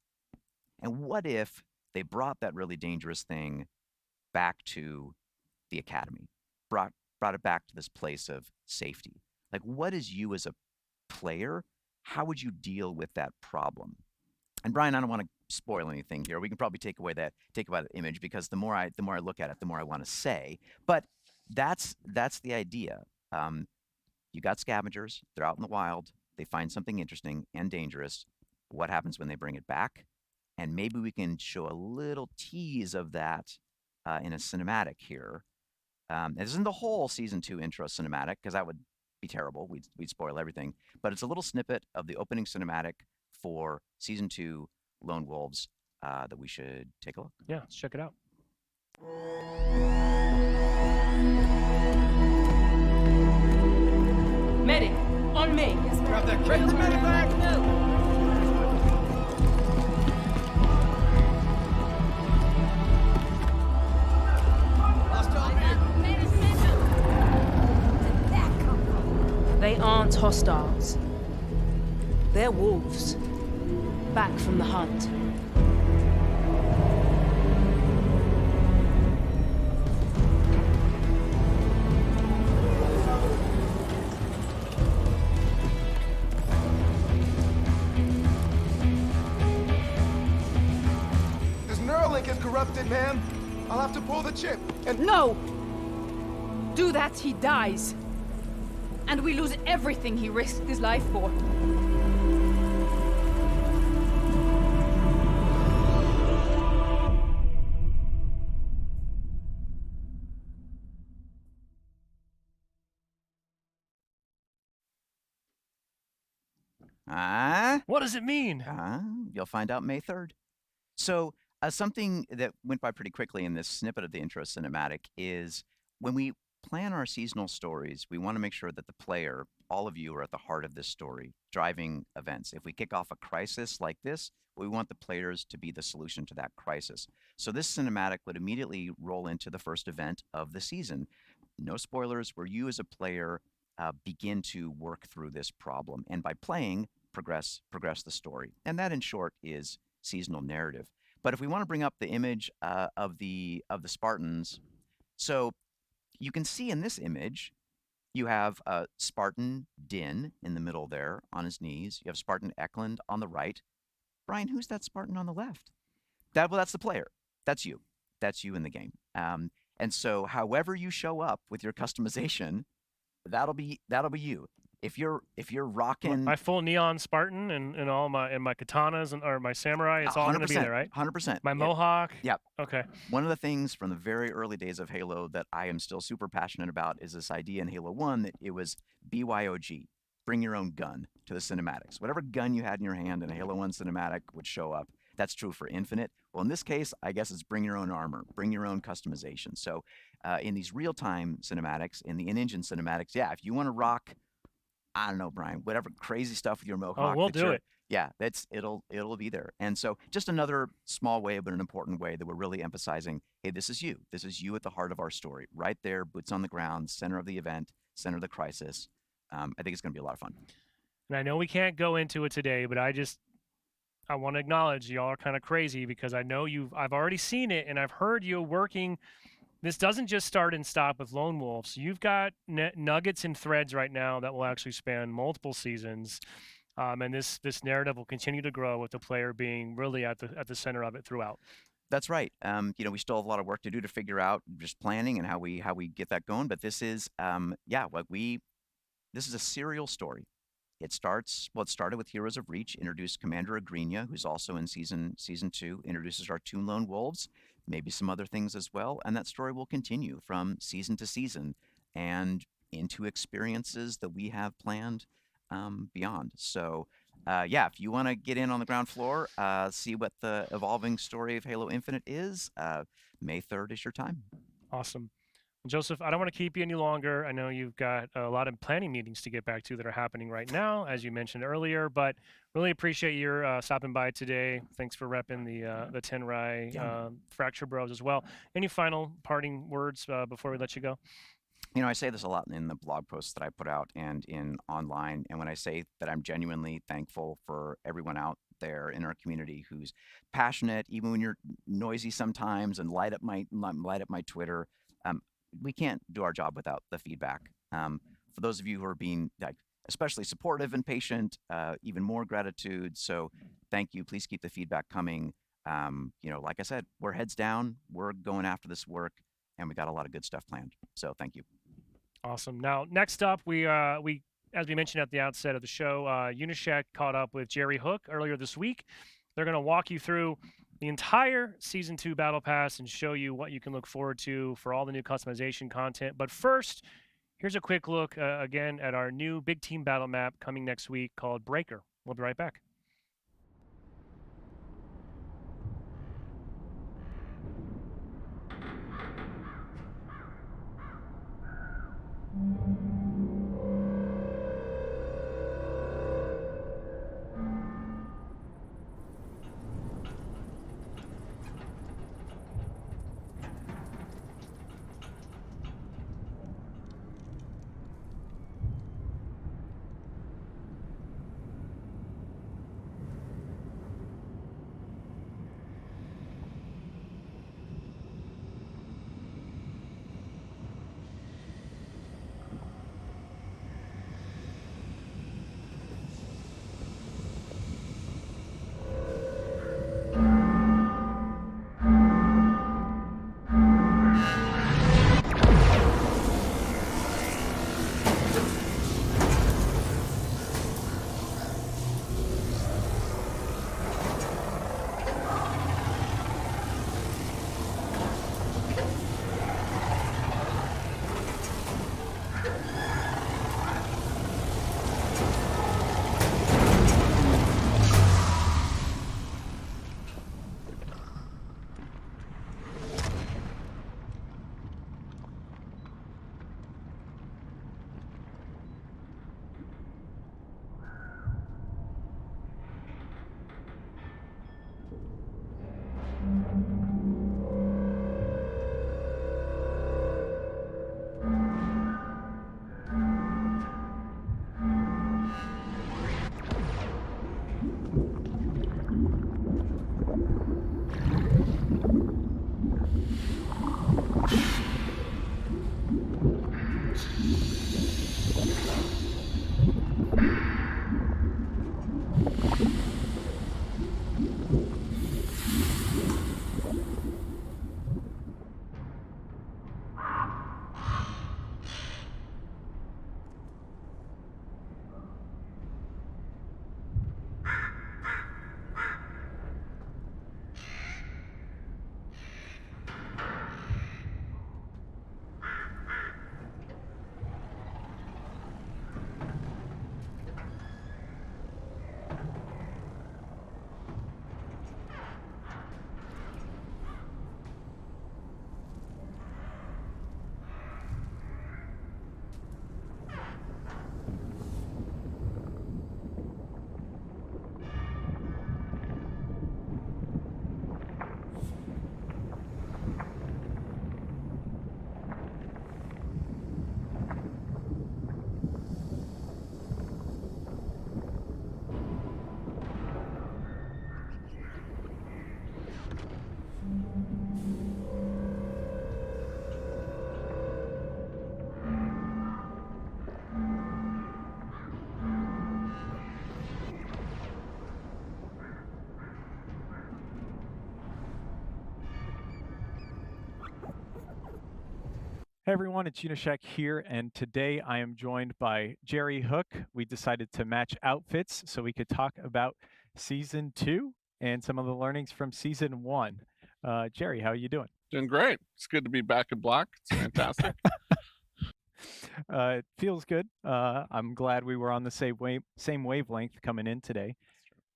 And what if they brought that really dangerous thing back to the academy, brought it back to this place of safety? Like, what is you as a player? How would you deal with that problem? And Brian, I don't want to spoil anything here. We can probably take away that image, because the more I look at it, the more I want to say. But that's the idea. You got scavengers. They're out in the wild. They find something interesting and dangerous. What happens when they bring it back? And maybe we can show a little tease of that in a cinematic here. This isn't the whole season 2 intro cinematic, because that would be terrible. We'd spoil everything. But it's a little snippet of the opening cinematic for season 2 Lone Wolves that we should take a look. Yeah, let's check it out. Medic, on me. Grab that kid. Medic back. They aren't hostiles. They're wolves. Back from the hunt. This Neuralink is corrupted, man. I'll have to pull the chip. And No! Do that, he dies. And we lose everything he risked his life for. What does it mean? You'll find out May 3rd. So something that went by pretty quickly in this snippet of the intro cinematic is when we plan our seasonal stories, we want to make sure that the player, all of you, are at the heart of this story, driving events. If we kick off a crisis like this, we want the players to be the solution to that crisis. So this cinematic would immediately roll into the first event of the season. No spoilers, where you as a player begin to work through this problem, and by playing, progress the story. And that, in short, is seasonal narrative. But if we want to bring up the image of the Spartans, so you can see in this image, you have Spartan Din in the middle there on his knees. You have Spartan Eklund on the right. Brian, who's that Spartan on the left? That's the player. That's you. That's you in the game. And so, however you show up with your customization, that'll be you. If you're rocking My full neon Spartan and all my katanas or my samurai, it's all going to be there, right? 100%. My mohawk. Yep. Okay. One of the things from the very early days of Halo that I am still super passionate about is this idea in Halo 1 that it was BYOG, bring your own gun, to the cinematics. Whatever gun you had in your hand in a Halo 1 cinematic would show up. That's true for Infinite. Well, in this case, I guess it's bring your own armor, bring your own customization. So in these real-time cinematics, in the in-engine cinematics, yeah, if you want to rock, I don't know, Brian, whatever crazy stuff with your mohawk. Oh, we'll do it. Yeah, it'll be there. And so just another small way, but an important way that we're really emphasizing, hey, this is you. This is you at the heart of our story. Right there, boots on the ground, center of the event, center of the crisis. I think it's going to be a lot of fun. And I know we can't go into it today, but I want to acknowledge y'all are kind of crazy, because I know I've already seen it and I've heard you working. This doesn't just start and stop with Lone Wolves. You've got nuggets and threads right now that will actually span multiple seasons. And this narrative will continue to grow with the player being really at the center of it throughout. That's right. We still have a lot of work to do to figure out just planning and how we get that going. But this is, this is a serial story. It started with Heroes of Reach, introduced Commander Agrinia, who's also in season 2, introduces our 2 Lone Wolves, maybe some other things as well. And that story will continue from season to season and into experiences that we have planned beyond. So, if you want to get in on the ground floor, see what the evolving story of Halo Infinite is, May 3rd is your time. Awesome. Joseph, I don't want to keep you any longer. I know you've got a lot of planning meetings to get back to that are happening right now, as you mentioned earlier, but really appreciate your stopping by today. Thanks for repping the Tenrai Fracture Bros as well. Any final parting words before we let you go? I say this a lot in the blog posts that I put out and in online. And when I say that I'm genuinely thankful for everyone out there in our community who's passionate, even when you're noisy sometimes, and light up my Twitter, um, we can't do our job without the feedback. For those of you who are being like especially supportive and patient, even more gratitude. So thank you. Please keep the feedback coming. Like I said, we're heads down. We're going after this work, and we got a lot of good stuff planned. So thank you. Awesome. Now, next up, we as we mentioned at the outset of the show, Unisec caught up with Jerry Hook earlier this week. They're going to walk you through the entire Season 2 Battle Pass and show you what you can look forward to for all the new customization content. But first, here's a quick look again at our new Big Team Battle map coming next week called Breaker. We'll be right back. Hey everyone, it's Unisec here, and today I am joined by Jerry Hook. We decided to match outfits so we could talk about Season 2 and some of the learnings from Season 1. Jerry, how are you doing? Doing great. It's good to be back in black. It's fantastic. It feels good. I'm glad we were on the same wavelength coming in today.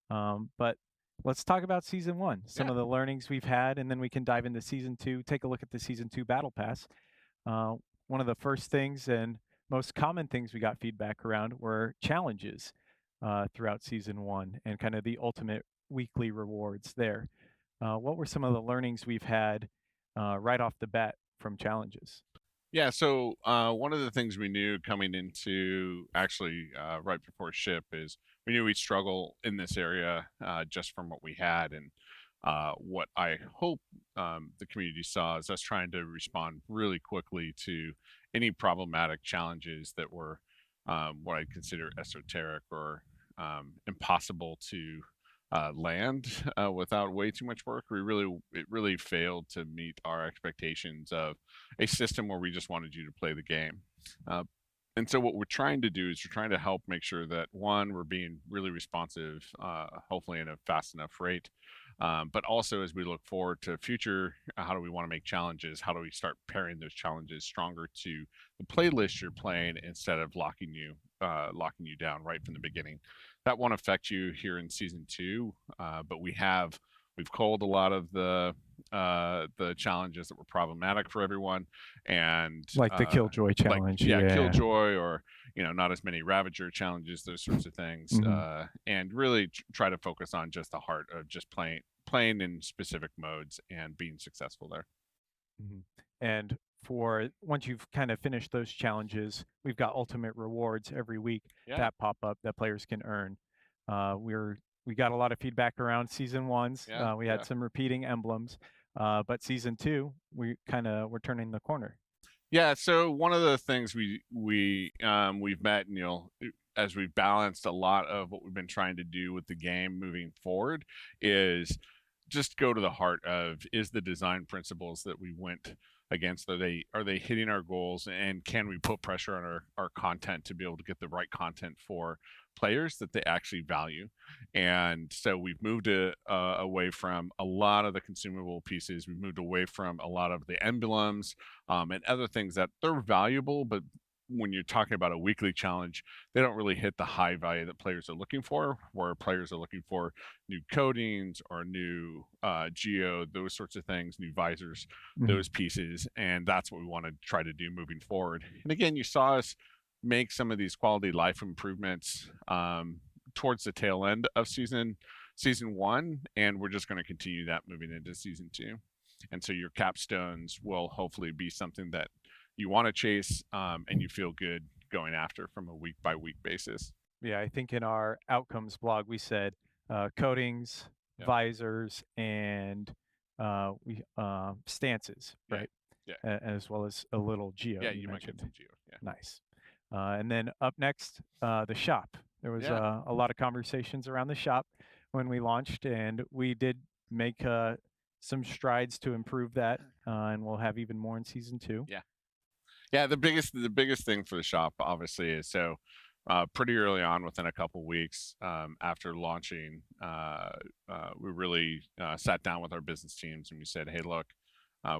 But let's talk about Season 1, some of the learnings we've had, and then we can dive into Season 2, take a look at the Season 2 Battle Pass. One of the first things and most common things we got feedback around were challenges throughout Season 1 and kind of the ultimate weekly rewards there. What were some of the learnings we've had right off the bat from challenges? Yeah, so one of the things we knew coming into actually right before ship is we knew we'd struggle in this area just from what we had. And what I hope the community saw is us trying to respond really quickly to any problematic challenges that were what I'd consider esoteric or impossible to land without way too much work. It really failed to meet our expectations of a system where we just wanted you to play the game. Uh, and so what we're trying to do is we're trying to help make sure that one, we're being really responsive, hopefully in a fast enough rate. But also as we look forward to future, how do we want to make challenges? How do we start pairing those challenges stronger to the playlist you're playing instead of locking you down right from the beginning? That won't affect you here in season 2, but we've culled a lot of the challenges that were problematic for everyone, and Like the Killjoy challenge. Killjoy, or not as many Ravager challenges, those sorts of things. And really try to focus on just the heart of just playing in specific modes and being successful there. And for once you've kind of finished those challenges, we've got ultimate rewards every week that pop up that players can earn. We got a lot of feedback around season 1s. We had some repeating emblems, but season 2, we're turning the corner. Yeah. So one of the things we've met, as we've balanced a lot of what we've been trying to do with the game moving forward, is just go to the heart of, is the design principles that we went against, are they hitting our goals, and can we put pressure on our content to be able to get the right content for players that they actually value? And so we've moved away from a lot of the consumable pieces. We've moved away from a lot of the emblems and other things that they're valuable, but when you're talking about a weekly challenge, they don't really hit the high value that players are looking for, where players are looking for new coatings or new geo, those sorts of things, new visors, those pieces. And that's what we want to try to do moving forward. And again, you saw us make some of these quality life improvements towards the tail end of season 1, and we're just going to continue that moving into season 2. And so your capstones will hopefully be something that you want to chase and you feel good going after from a week by week basis. Yeah, I think in our outcomes blog we said coatings, visors, and stances, right? Yeah. As well as a little geo. Yeah, you mentioned some geo. Yeah. Nice. And then up next, the shop. There was a lot of conversations around the shop when we launched, and we did make some strides to improve that, and we'll have even more in season 2. Yeah, the biggest thing for the shop obviously is, so pretty early on, within a couple weeks after launching, we really sat down with our business teams and we said, hey, look,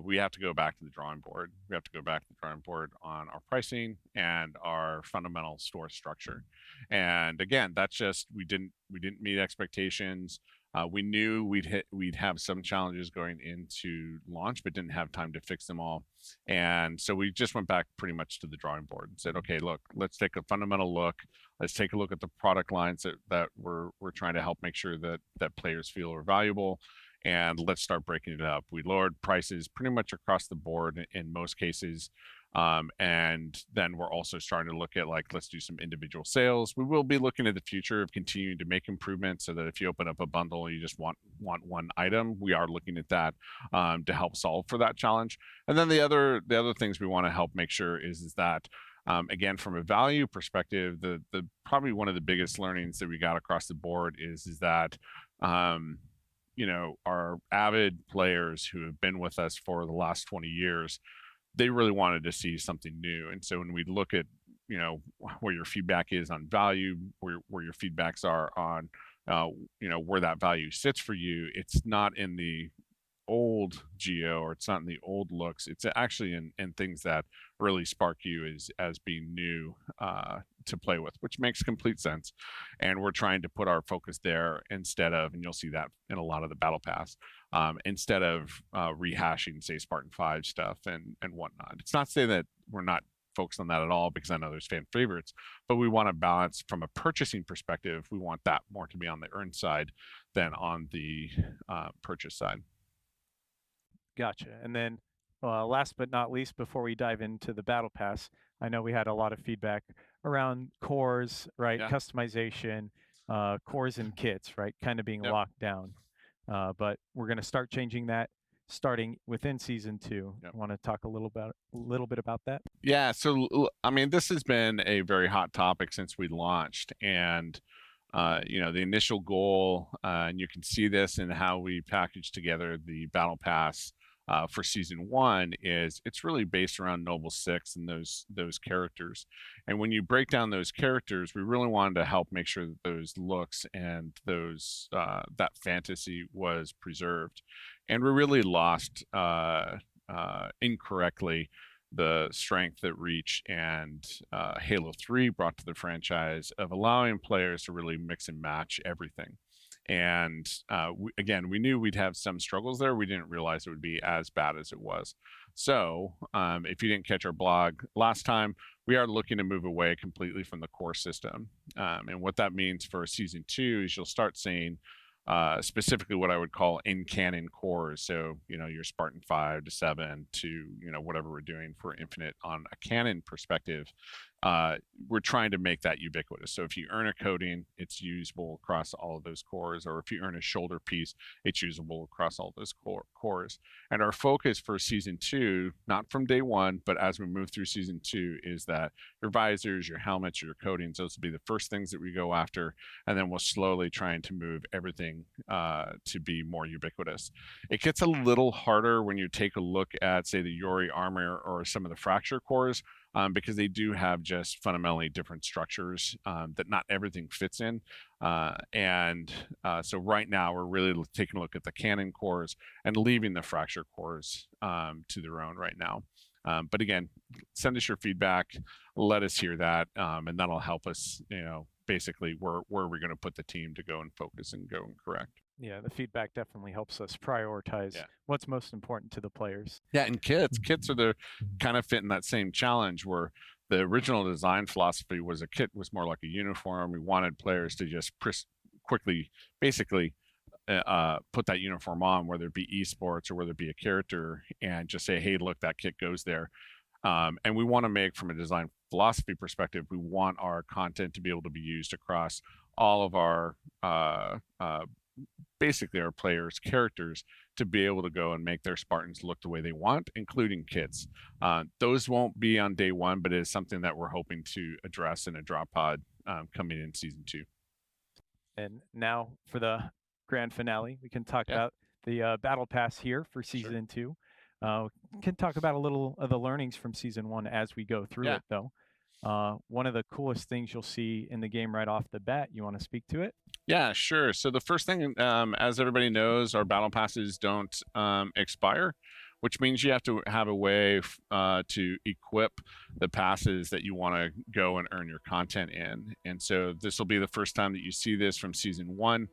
we have to go back to the drawing board. We have to go back to the drawing board on our pricing and our fundamental store structure. And again, that's just we didn't meet expectations. We knew we'd have some challenges going into launch, but didn't have time to fix them all. And so we just went back pretty much to the drawing board and said, okay, look, let's take a fundamental look. Let's take a look at the product lines that we're trying to help make sure that players feel are valuable. And let's start breaking it up. We lowered prices pretty much across the board in most cases. And then we're also starting to look at, like, let's do some individual sales. We will be looking at the future of continuing to make improvements so that if you open up a bundle and you just want one item, we are looking at that to help solve for that challenge. And then the other things we want to help make sure is that again, from a value perspective, the probably one of the biggest learnings that we got across the board is that our avid players who have been with us for the last 20 years, they really wanted to see something new. And so when we look at, where your feedback is on value, where your feedbacks are on, where that value sits for you, it's not in the old geo, or it's not in the old looks. It's actually in things that really spark you as being new to play with, which makes complete sense. And we're trying to put our focus there instead of, and you'll see that in a lot of the battle pass, instead of rehashing, say, Spartan 5 stuff and whatnot. It's not to say that we're not focused on that at all, because I know there's fan favorites, but we want to balance from a purchasing perspective. We want that more to be on the earn side than on the purchase side. Gotcha. And then Last but not least, before we dive into the Battle Pass, I know we had a lot of feedback around cores, right? Yeah. Customization, cores and kits, right? Kind of being Yep. locked down. But we're going to start changing that starting within season 2. Yep. Want to talk a little bit about that? Yeah, so I mean, this has been a very hot topic since we launched, and the initial goal, and you can see this in how we package together the Battle Pass for season 1, is it's really based around Noble 6 and those characters. And when you break down those characters, we really wanted to help make sure that those looks and those that fantasy was preserved. And we really lost incorrectly the strength that Reach and Halo 3 brought to the franchise of allowing players to really mix and match everything. And we knew we'd have some struggles there. We didn't realize it would be as bad as it was. So if you didn't catch our blog last time, we are looking to move away completely from the core system. And what that means for season 2 is you'll start seeing specifically what I would call in-canon cores. So, your Spartan 5 to 7 to, whatever we're doing for Infinite on a canon perspective. We're trying to make that ubiquitous. So if you earn a coating, it's usable across all of those cores, or if you earn a shoulder piece, it's usable across all those cores. And our focus for season 2, not from day 1, but as we move through season 2, is that your visors, your helmets, your coatings, those will be the first things that we go after, and then we'll slowly trying to move everything to be more ubiquitous. It gets a little harder when you take a look at, say, the Yori armor or some of the fracture cores, because they do have just fundamentally different structures that not everything fits in. So right now we're really taking a look at the canon cores and leaving the fracture cores to their own right now. But again, send us your feedback, let us hear that, and that'll help us, basically where we're going to put the team to go and focus and go and correct. Yeah, the feedback definitely helps us prioritize what's most important to the players. Yeah, and kits are the kind of fit in that same challenge where the original design philosophy was a kit was more like a uniform. We wanted players to just quickly, basically, put that uniform on, whether it be esports or whether it be a character, and just say, hey, look, that kit goes there. And we want to make, from a design philosophy perspective, we want our content to be able to be used across all of our basically our players' characters, to be able to go and make their Spartans look the way they want, including kits. Those won't be on day 1, but it is something that we're hoping to address in a drop pod coming in season 2. And now for the grand finale, we can talk about the Battle Pass here for season 2. We can talk about a little of the learnings from season 1 as we go through it, though. One of the coolest things you'll see in the game right off the bat, you want to speak to it? Yeah, sure. So the first thing, as everybody knows, our battle passes don't expire, which means you have to have a way to equip the passes that you want to go and earn your content in. And so this will be the first time that you see this from season 1.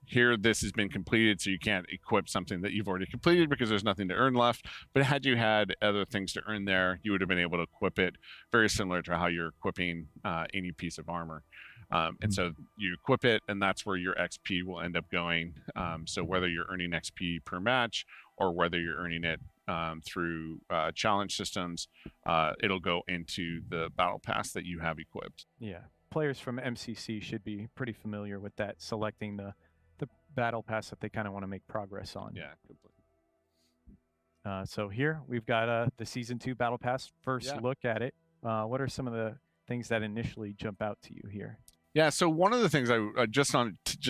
Here this has been completed, so you can't equip something that you've already completed because there's nothing to earn left. But had you had other things to earn there, you would have been able to equip it, very similar to how you're equipping any piece of armor. And so you equip it, and that's where your XP will end up going. So whether you're earning XP per match or whether you're earning it through challenge systems, it'll go into the battle pass that you have equipped. Yeah. Players from MCC should be pretty familiar with that, selecting the battle pass that they kind of want to make progress on. Yeah, completely. So here we've got the season 2 battle pass. First look at it. What are some of the things that initially jump out to you here? Yeah, so one of the things I just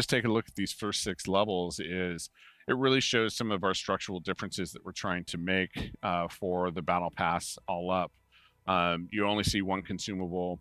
take a look at these first 6 levels is it really shows some of our structural differences that we're trying to make for the battle pass all up. You only see 1 consumable.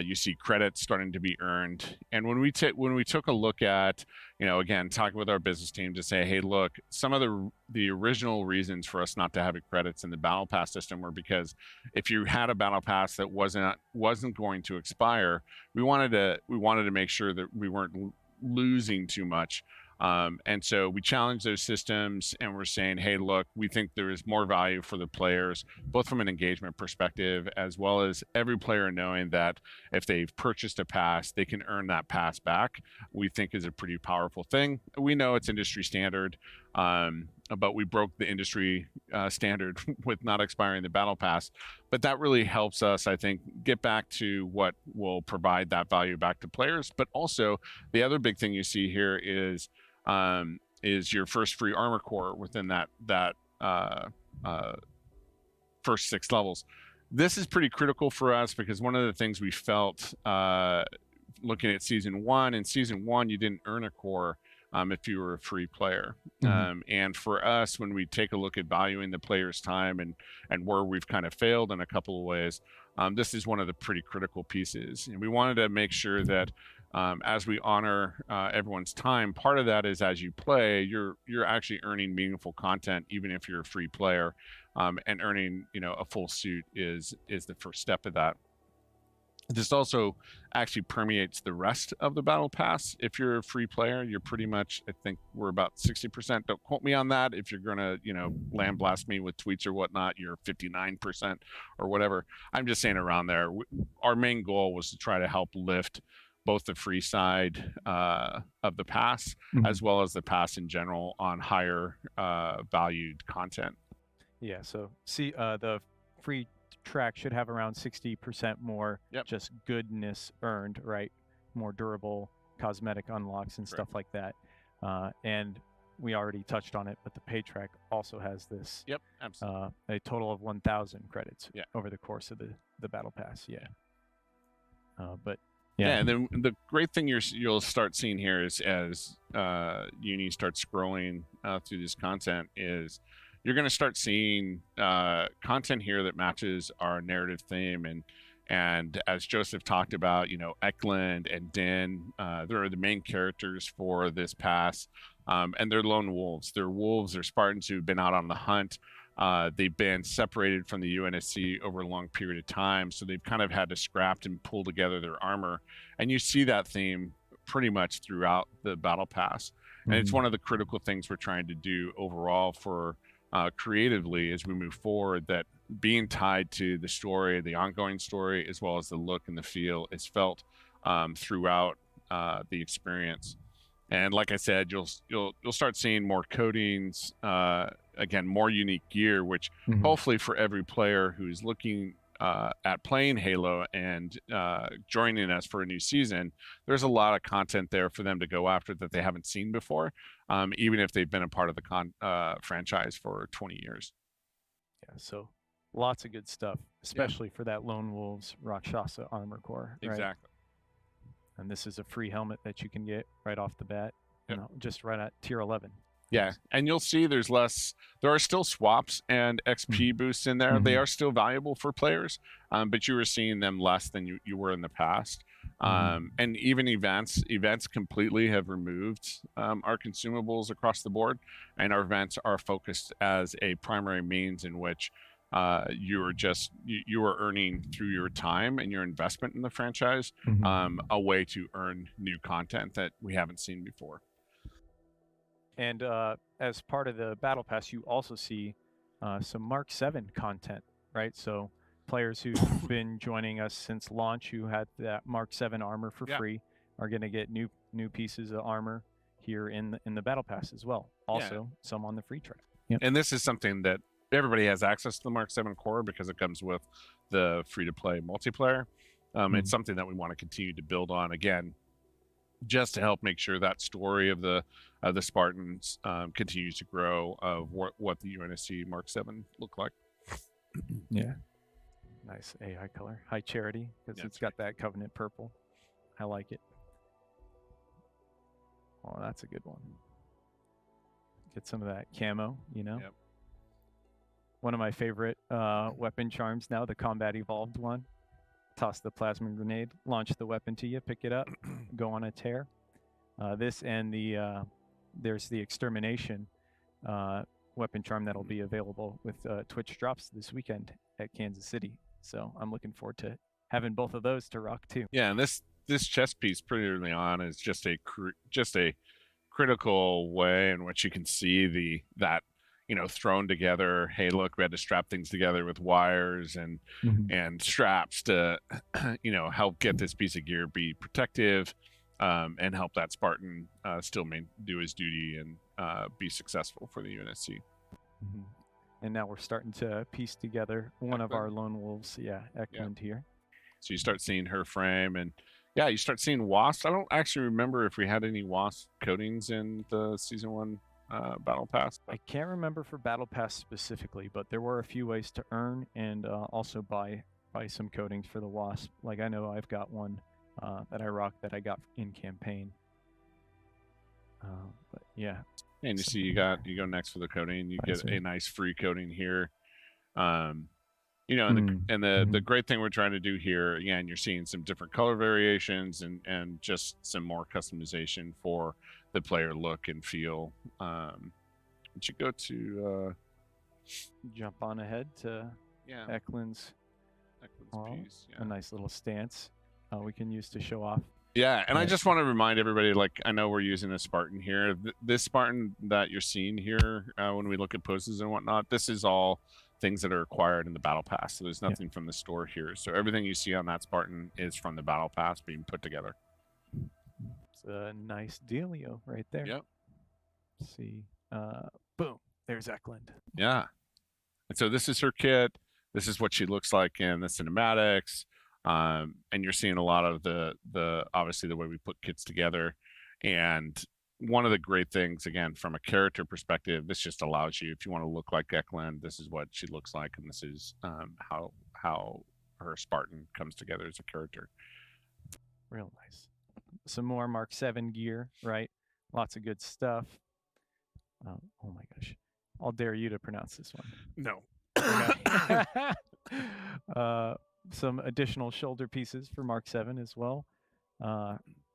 You see credits starting to be earned. And when we took a look at, again, talking with our business team to say, hey, look, some of the original reasons for us not to have credits in the battle pass system were because if you had a battle pass that wasn't going to expire, we wanted to make sure that we weren't losing too much. And so we challenged those systems, and we're saying, hey, look, we think there is more value for the players, both from an engagement perspective, as well as every player knowing that if they've purchased a pass, they can earn that pass back. We think is a pretty powerful thing. We know it's industry standard, But we broke the industry standard with not expiring the battle pass. But that really helps us, I think, get back to what will provide that value back to players. But also, the other big thing you see here is your first free armor core within that first 6 levels. This is pretty critical for us because one of the things we felt looking at season 1, in season 1 you didn't earn a core if you were a free player. And for us, when we take a look at valuing the player's time and where we've kind of failed in a couple of ways, this is one of the pretty critical pieces. And we wanted to make sure that as we honor everyone's time, part of that is as you play, you're actually earning meaningful content, even if you're a free player. And earning, a full suit is the first step of that. This also actually permeates the rest of the battle pass. If you're a free player, you're pretty much, I think we're about 60%. Don't quote me on that. If you're gonna, land blast me with tweets or whatnot, you're 59% or whatever. I'm just saying around there. Our main goal was to try to help lift both the free side of the pass as well as the pass in general on higher valued content. Yeah, so see, the free track should have around 60% more just goodness earned, right? More durable cosmetic unlocks and stuff like that. And we already touched on it, but the pay track also has this. Yep, absolutely. A total of 1,000 credits over the course of the battle pass. And then the great thing you'll start seeing here is as Uni starts scrolling through this content is you're going to start seeing content here that matches our narrative theme. And as Joseph talked about, Eklund and Din, they're the main characters for this pass. And they're lone wolves. They're wolves. They're Spartans who've been out on the hunt. They've been separated from the UNSC over a long period of time. So they've kind of had to scrap and pull together their armor. And you see that theme pretty much throughout the battle pass. And it's one of the critical things we're trying to do overall for creatively as we move forward, that being tied to the story, the ongoing story, as well as the look and the feel is felt throughout the experience. And like I said, you'll start seeing more coatings, again, more unique gear, which hopefully for every player who's looking at playing Halo and joining us for a new season, there's a lot of content there for them to go after that they haven't seen before, even if they've been a part of the franchise for 20 years. Yeah, so lots of good stuff, especially for that Lone Wolves Rakshasa armor core. Right? Exactly. And this is a free helmet that you can get right off the bat, just right at tier 11. Yeah, and you'll see there are still swaps and XP boosts in there. They are still valuable for players, but you were seeing them less than you were in the past. And even events completely have removed our consumables across the board, and our events are focused as a primary means in which you are earning through your time and your investment in the franchise a way to earn new content that we haven't seen before. And as part of the battle pass, you also see some Mark 7 content, right? So players who've been joining us since launch who had that Mark 7 armor for free are going to get new pieces of armor here in the battle pass as well. Also, some on the free track. And this is something that everybody has access to the Mark 7 core because it comes with the free-to-play multiplayer. It's something that we want to continue to build on, again, just to help make sure that story of the Spartans continues to grow, of what the UNSC Mark 7 look like. Yeah. Nice AI color. High Charity, because it's got that Covenant purple. I like it. Oh, that's a good one. Get some of that camo, Yep. One of my favorite weapon charms now, the Combat Evolved one. Toss the plasma grenade, launch the weapon to you, pick it up, go on a tear. This and there's the Extermination weapon charm that'll be available with Twitch drops this weekend at Kansas City. So I'm looking forward to having both of those to rock too. Yeah, and this chest piece pretty early on is just a critical way in which you can see that thrown together. Hey, look, we had to strap things together with wires and straps to help get this piece of gear be protective and help that Spartan still do his duty and be successful for the UNSC. Mhm. And now we're starting to piece together one of Eklund. our lone wolves. Yeah, Eklund here. So you start seeing her frame, and yeah, you start seeing wasps. I don't actually remember if we had any wasp coatings in the season 1 battle pass. I can't remember for battle pass specifically, but there were a few ways to earn and also buy some coatings for the wasp. Like I know I've got one that I rock that I got in campaign. But yeah. And you see, you go next for the coating. You get a nice free coating here. You know, and the great thing we're trying to do here, again, you're seeing some different color variations and just some more customization for the player look and feel. But you go to jump on ahead to Eklund's piece. A nice little stance we can use to show off. Yeah, and I just want to remind everybody, like, I know we're using a Spartan here. This Spartan that you're seeing here, when we look at poses and whatnot, this is all things that are acquired in the battle pass. So there's nothing from the store here. So everything you see on that Spartan is from the battle pass being put together. It's a nice dealio right there. Yep. Let's see. Boom. There's Eklund. Yeah. And so this is her kit. This is what she looks like in the cinematics. And you're seeing a lot of the obviously the way we put kits together. And one of the great things, again, from a character perspective, this just allows you, if you want to look like Eklund, this is what she looks like, and this is how her Spartan comes together as a character. Real nice. Some more Mark 7 gear, right? Lots of good stuff. Oh my gosh. I'll dare you to pronounce this one. No. Some additional shoulder pieces for Mark 7 as well.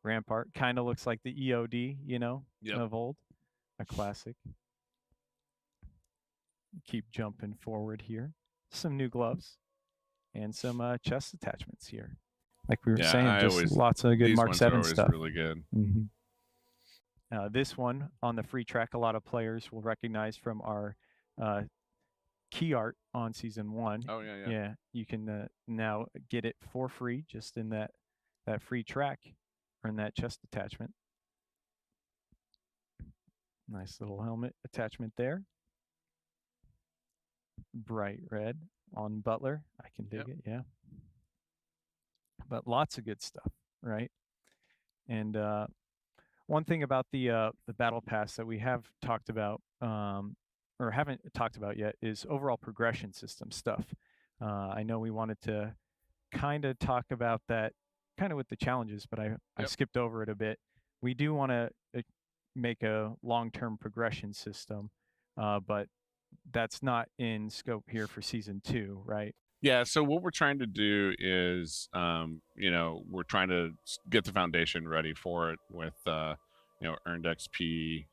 Rampart kind of looks like the EOD, you know, of old. A classic. Keep jumping forward here. Some new gloves and some chest attachments here. Like we were saying, just lots of good Mark 7 stuff. Really good. This one on the free track, a lot of players will recognize from our key art on season 1. Oh yeah. Yeah, you can now get it for free just in that free track or in that chest attachment. Nice little helmet attachment there. Bright red on Butler. I can dig it, yeah. But lots of good stuff, right? And one thing about the battle pass that we have talked about or haven't talked about yet is overall progression system stuff. I know we wanted to kind of talk about that kind of with the challenges, but I skipped over it a bit. We do want to make a long-term progression system, but that's not in scope here for season 2, right? Yeah, so what we're trying to do is, you know, we're trying to get the foundation ready for it with, you know, earned XP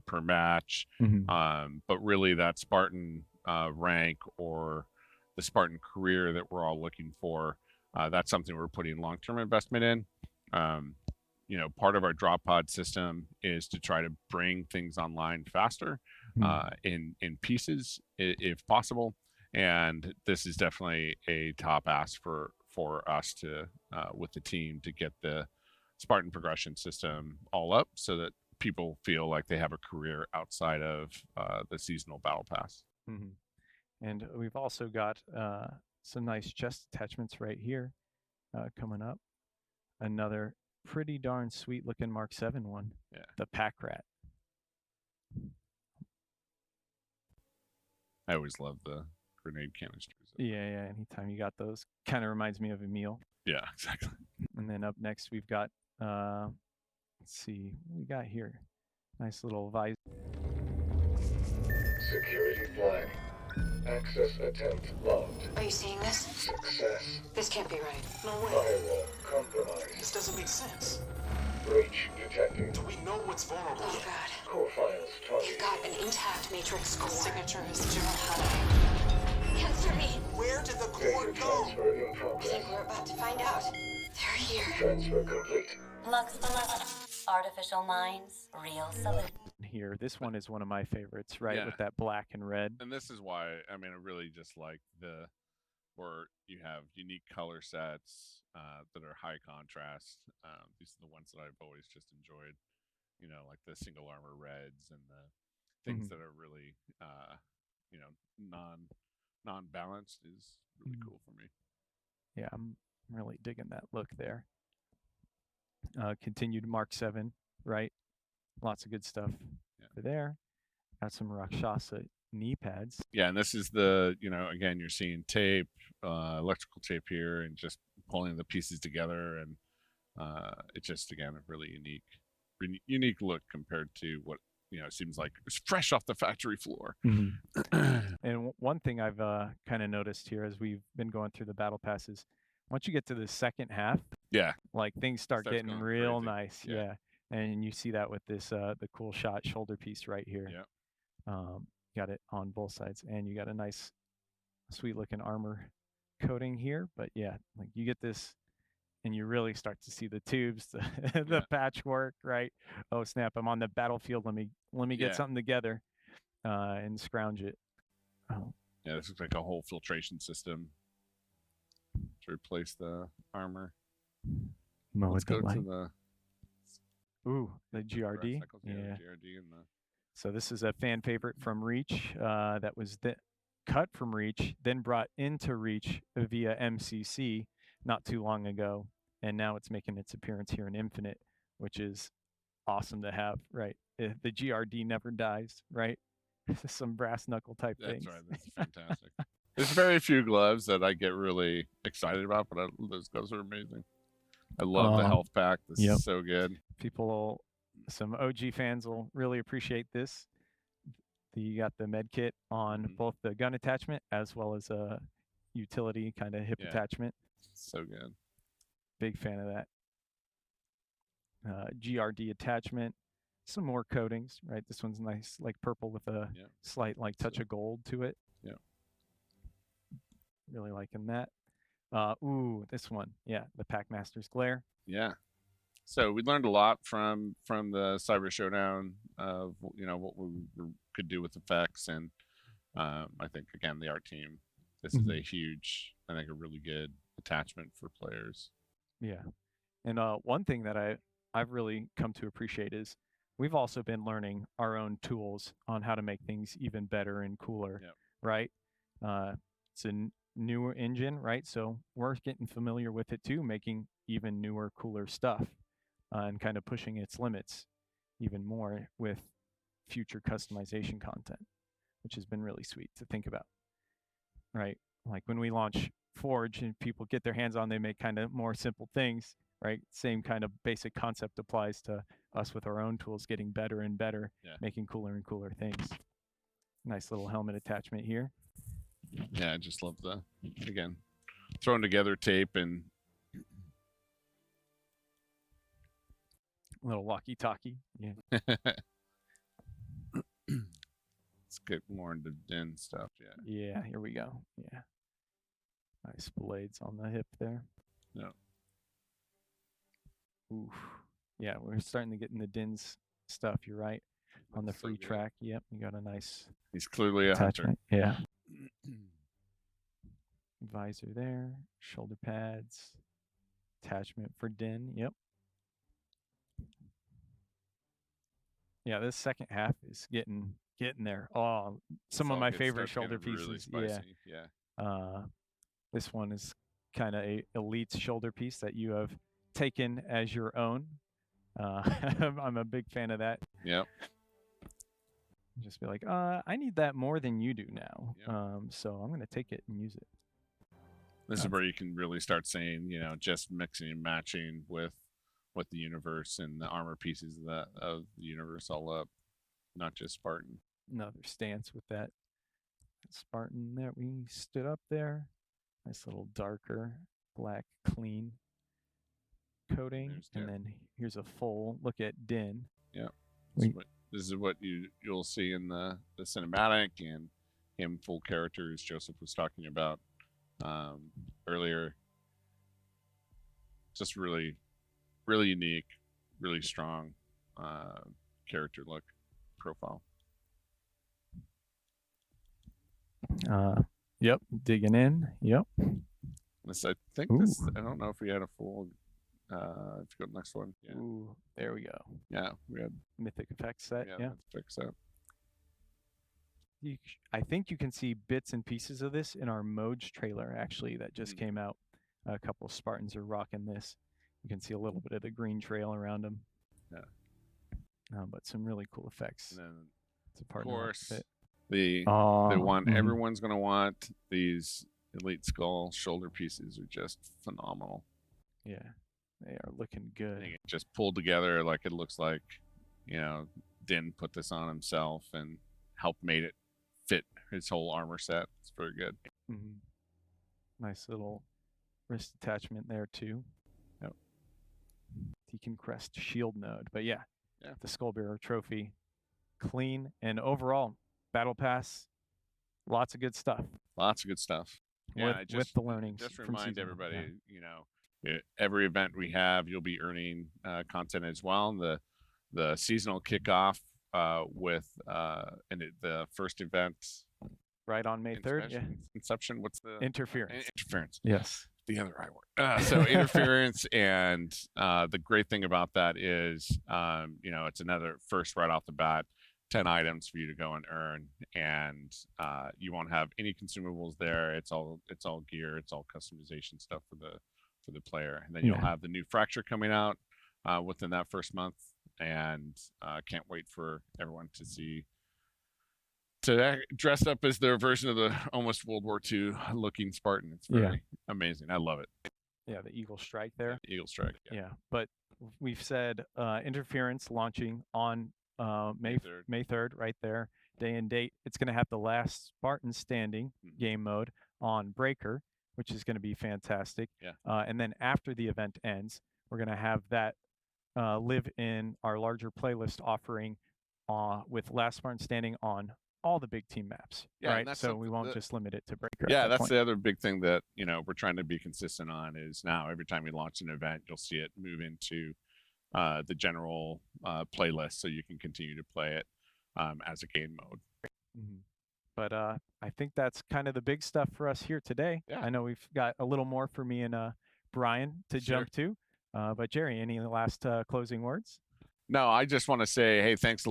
per match. But really that Spartan rank or the Spartan career that we're all looking for, that's something we're putting long-term investment in. You know, part of our drop pod system is to try to bring things online faster in pieces if possible. And this is definitely a top ask for us to, with the team, to get the Spartan progression system all up so that people feel like they have a career outside of the seasonal battle pass. And we've also got some nice chest attachments right here coming up. Another pretty darn sweet looking Mark 7 one. Yeah. The Pack Rat. I always love the grenade canisters. Yeah. Anytime you got those, kind of reminds me of Emil. Yeah, exactly. And then up next we've got, let's see, what we got here. Nice little visor. Security flag. Access attempt logged. Are you seeing this? Success. This can't be right. No way. Firewall compromised. This doesn't make sense. Breach detected. Do we know what's vulnerable Oh, yet? God. Core files You've targeted. got an intact matrix core. Signature is June Hunter. Answer me. Where did the core Data go? transfer in I progress. think we're about to find out. They're here. Transfer complete. Lux 11. Artificial minds, real salute. Here, this one is one of my favorites, right? Yeah. With that black and red. And this is why, I mean, I really just like where you have unique color sets that are high contrast. These are the ones that I've always just enjoyed. like the single armor reds and the things Mm-hmm. that are really non-balanced is really cool for me. Yeah, I'm really digging that look there. Continued Mark 7, right? Lots of good stuff for there. Got some Rakshasa knee pads. Yeah, and this is the, again, you're seeing tape, electrical tape here, and just pulling the pieces together, and it's just, again, a really unique look compared to what it seems like it's fresh off the factory floor. Mm-hmm. And one thing I've kind of noticed here as we've been going through the battle passes, once you get to the second half, like things start getting real crazy. Nice. Yeah. And you see that with this the cool shot shoulder piece right here. Got it on both sides, and you got a nice sweet looking armor coating here. But yeah, like you get this and you really start to see the tubes, the patchwork, right? Oh snap, I'm on the battlefield. Let me get something together and scrounge it. Oh. Yeah, this looks like a whole filtration system to replace the armor. Let's go to the GRD. Yeah, GRD and the... So this is a fan favorite from Reach that was cut from Reach, then brought into Reach via MCC not too long ago, and now it's making its appearance here in Infinite, which is awesome to have, right? The GRD never dies, right? Some brass knuckle type things. That's right. That's fantastic. There's very few gloves that I get really excited about, but those gloves are amazing. I love the health pack. This is so good. Some OG fans will really appreciate this. You got the med kit on both the gun attachment as well as a utility kind of hip attachment. So good. Big fan of that. GRD attachment. Some more coatings, right? This one's nice, like purple with a slight like touch of gold to it. Yeah. Really liking that. This one. Yeah, the Packmaster's Glare. Yeah. So we learned a lot from the Cyber Showdown of what we could do with effects, and I think again the art team. This is a huge, I think, a really good attachment for players. Yeah, and one thing that I've really come to appreciate is we've also been learning our own tools on how to make things even better and cooler. Right? It's a newer engine, right? So we're getting familiar with it too, making even newer, cooler stuff. And kind of pushing its limits even more with future customization content, which has been really sweet to think about, right? Like when we launch Forge and people get their hands on, they make kind of more simple things, right? Same kind of basic concept applies to us with our own tools, getting better and better, making cooler and cooler things. Nice little helmet attachment here. Yeah, I just love again, throwing together tape and little walkie-talkie. Yeah. Let's get more into Din stuff. Yeah, here we go. Yeah. Nice blades on the hip there. Yeah. Oof. Yeah, we're starting to get in the Din's stuff. You're right. On the free track. Yep, you got a nice. He's clearly a hunter. Yeah. Visor there. Shoulder pads. Attachment for Din. Yep. Yeah, this second half is getting there. Oh, some of my favorite shoulder pieces. Really spicy. Yeah. This one is kind of a elite shoulder piece that you have taken as your own. I'm a big fan of that. Yep. Just be like, I need that more than you do now. Yep. So I'm gonna take it and use it. This is where you can really start saying, just mixing and matching with the universe and the armor pieces of the universe all up, not just Spartan. Another stance with that Spartan that we stood up there. Nice little darker black clean coating, and then here's a full look at Din. Yeah, this is what you'll see in the cinematic and him full characters Joseph was talking about earlier. Just really unique, really strong character look profile. Yep, digging in. Yep. I think I don't know if we had a full If you go to the next one. Yeah. Ooh, there we go. Yeah, we had Mythic effects set. Yeah. fix that. I think you can see bits and pieces of this in our Modes trailer, actually, that just came out. A couple of Spartans are rocking this. You can see a little bit of the green trail around them. Yeah. But some really cool effects. And then, it's a of partner course, outfit. the one everyone's going to want, these Elite Skull shoulder pieces are just phenomenal. Yeah, they are looking good. And just pulled together like it looks like, Din put this on himself and helped made it fit his whole armor set. It's very good. Nice little wrist attachment there too. Yep. Deacon Crest shield node. But yeah, the Skullbearer trophy, clean, and overall Battle Pass, lots of good stuff. Lots of good stuff. Yeah, with the learnings. Just from remind season everybody, one. every event we have, you'll be earning content as well. The seasonal kickoff with the first event. Right on May 3rd. Yeah. Inception. What's the interference? Interference. Yes. The other I word. So interference, and the great thing about that is, it's another first right off the bat, 10 items for you to go and earn, and you won't have any consumables there. It's all gear. It's all customization stuff for the player, and then you'll have the new Fracture coming out within that first month, and can't wait for everyone to see. Dressed up as their version of the almost World War II looking Spartan. It's very amazing. I love it. Yeah, the Eagle Strike there. Eagle Strike. Yeah, but we've said Interference launching on May 3rd, right there, day and date. It's going to have the last Spartan standing game mode on Breaker, which is going to be fantastic. Yeah. And then after the event ends, we're going to have that live in our larger playlist offering with last Spartan standing on all the big team maps. Yeah, right. So we won't just limit it to Breaker. Yeah, that's the other big thing that we're trying to be consistent on is now every time we launch an event, you'll see it move into the general playlist, so you can continue to play it as a game mode. But I think that's kind of the big stuff for us here today. Yeah. I know we've got a little more for me and Brian to jump to. But Jerry, any last closing words? No, I just want to say, hey, thanks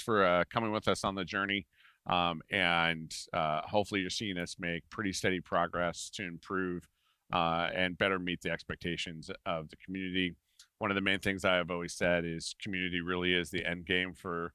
for coming with us on the journey. And hopefully you're seeing us make pretty steady progress to improve and better meet the expectations of the community. One of the main things I have always said is community really is the end game for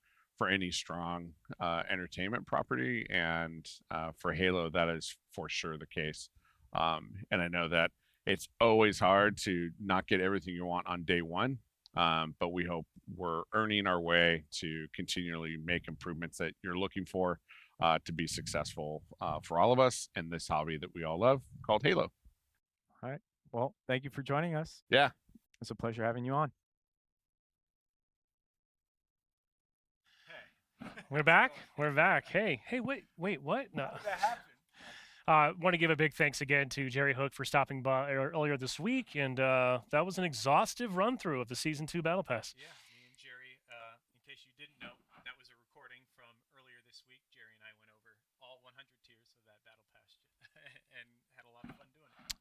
any strong entertainment property, and for Halo, that is for sure the case. And I know that it's always hard to not get everything you want on day one, but we hope we're earning our way to continually make improvements that you're looking for to be successful for all of us in this hobby that we all love called Halo. All right. Well, thank you for joining us. Yeah. It's a pleasure having you on. We're back. Hey, wait, what? No. How did that happen? Want to give a big thanks again to Jerry Hook for stopping by earlier this week, and that was an exhaustive run-through of the Season 2 Battle Pass. Yeah, me and Jerry, in case you didn't know, that was a recording from earlier this week. Jerry and I went over all 100 tiers of that Battle Pass and had a lot of fun doing it.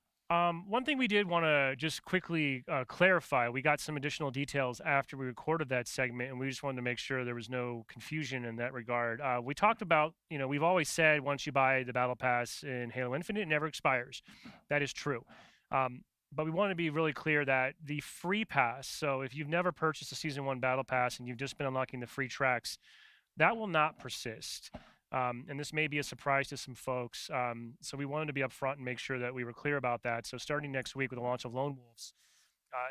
One thing we did want to just quickly clarify, we got some additional details after we recorded that segment, and we just wanted to make sure there was no confusion in that regard. We talked about, we've always said once you buy the Battle Pass in Halo Infinite, it never expires. That is true. But we want to be really clear that the free pass, so if you've never purchased a Season 1 Battle Pass and you've just been unlocking the free tracks, that will not persist. And this may be a surprise to some folks. So we wanted to be upfront and make sure that we were clear about that. So starting next week with the launch of Lone Wolves,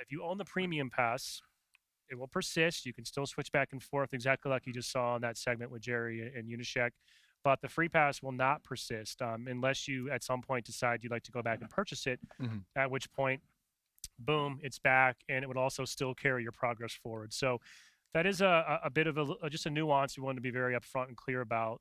if you own the premium pass, it will persist. You can still switch back and forth exactly like you just saw in that segment with Jerry and Unishek. But the free pass will not persist unless you at some point decide you'd like to go back and purchase it, at which point, boom, it's back, and it would also still carry your progress forward. So that is a bit of just a nuance we wanted to be very upfront and clear about.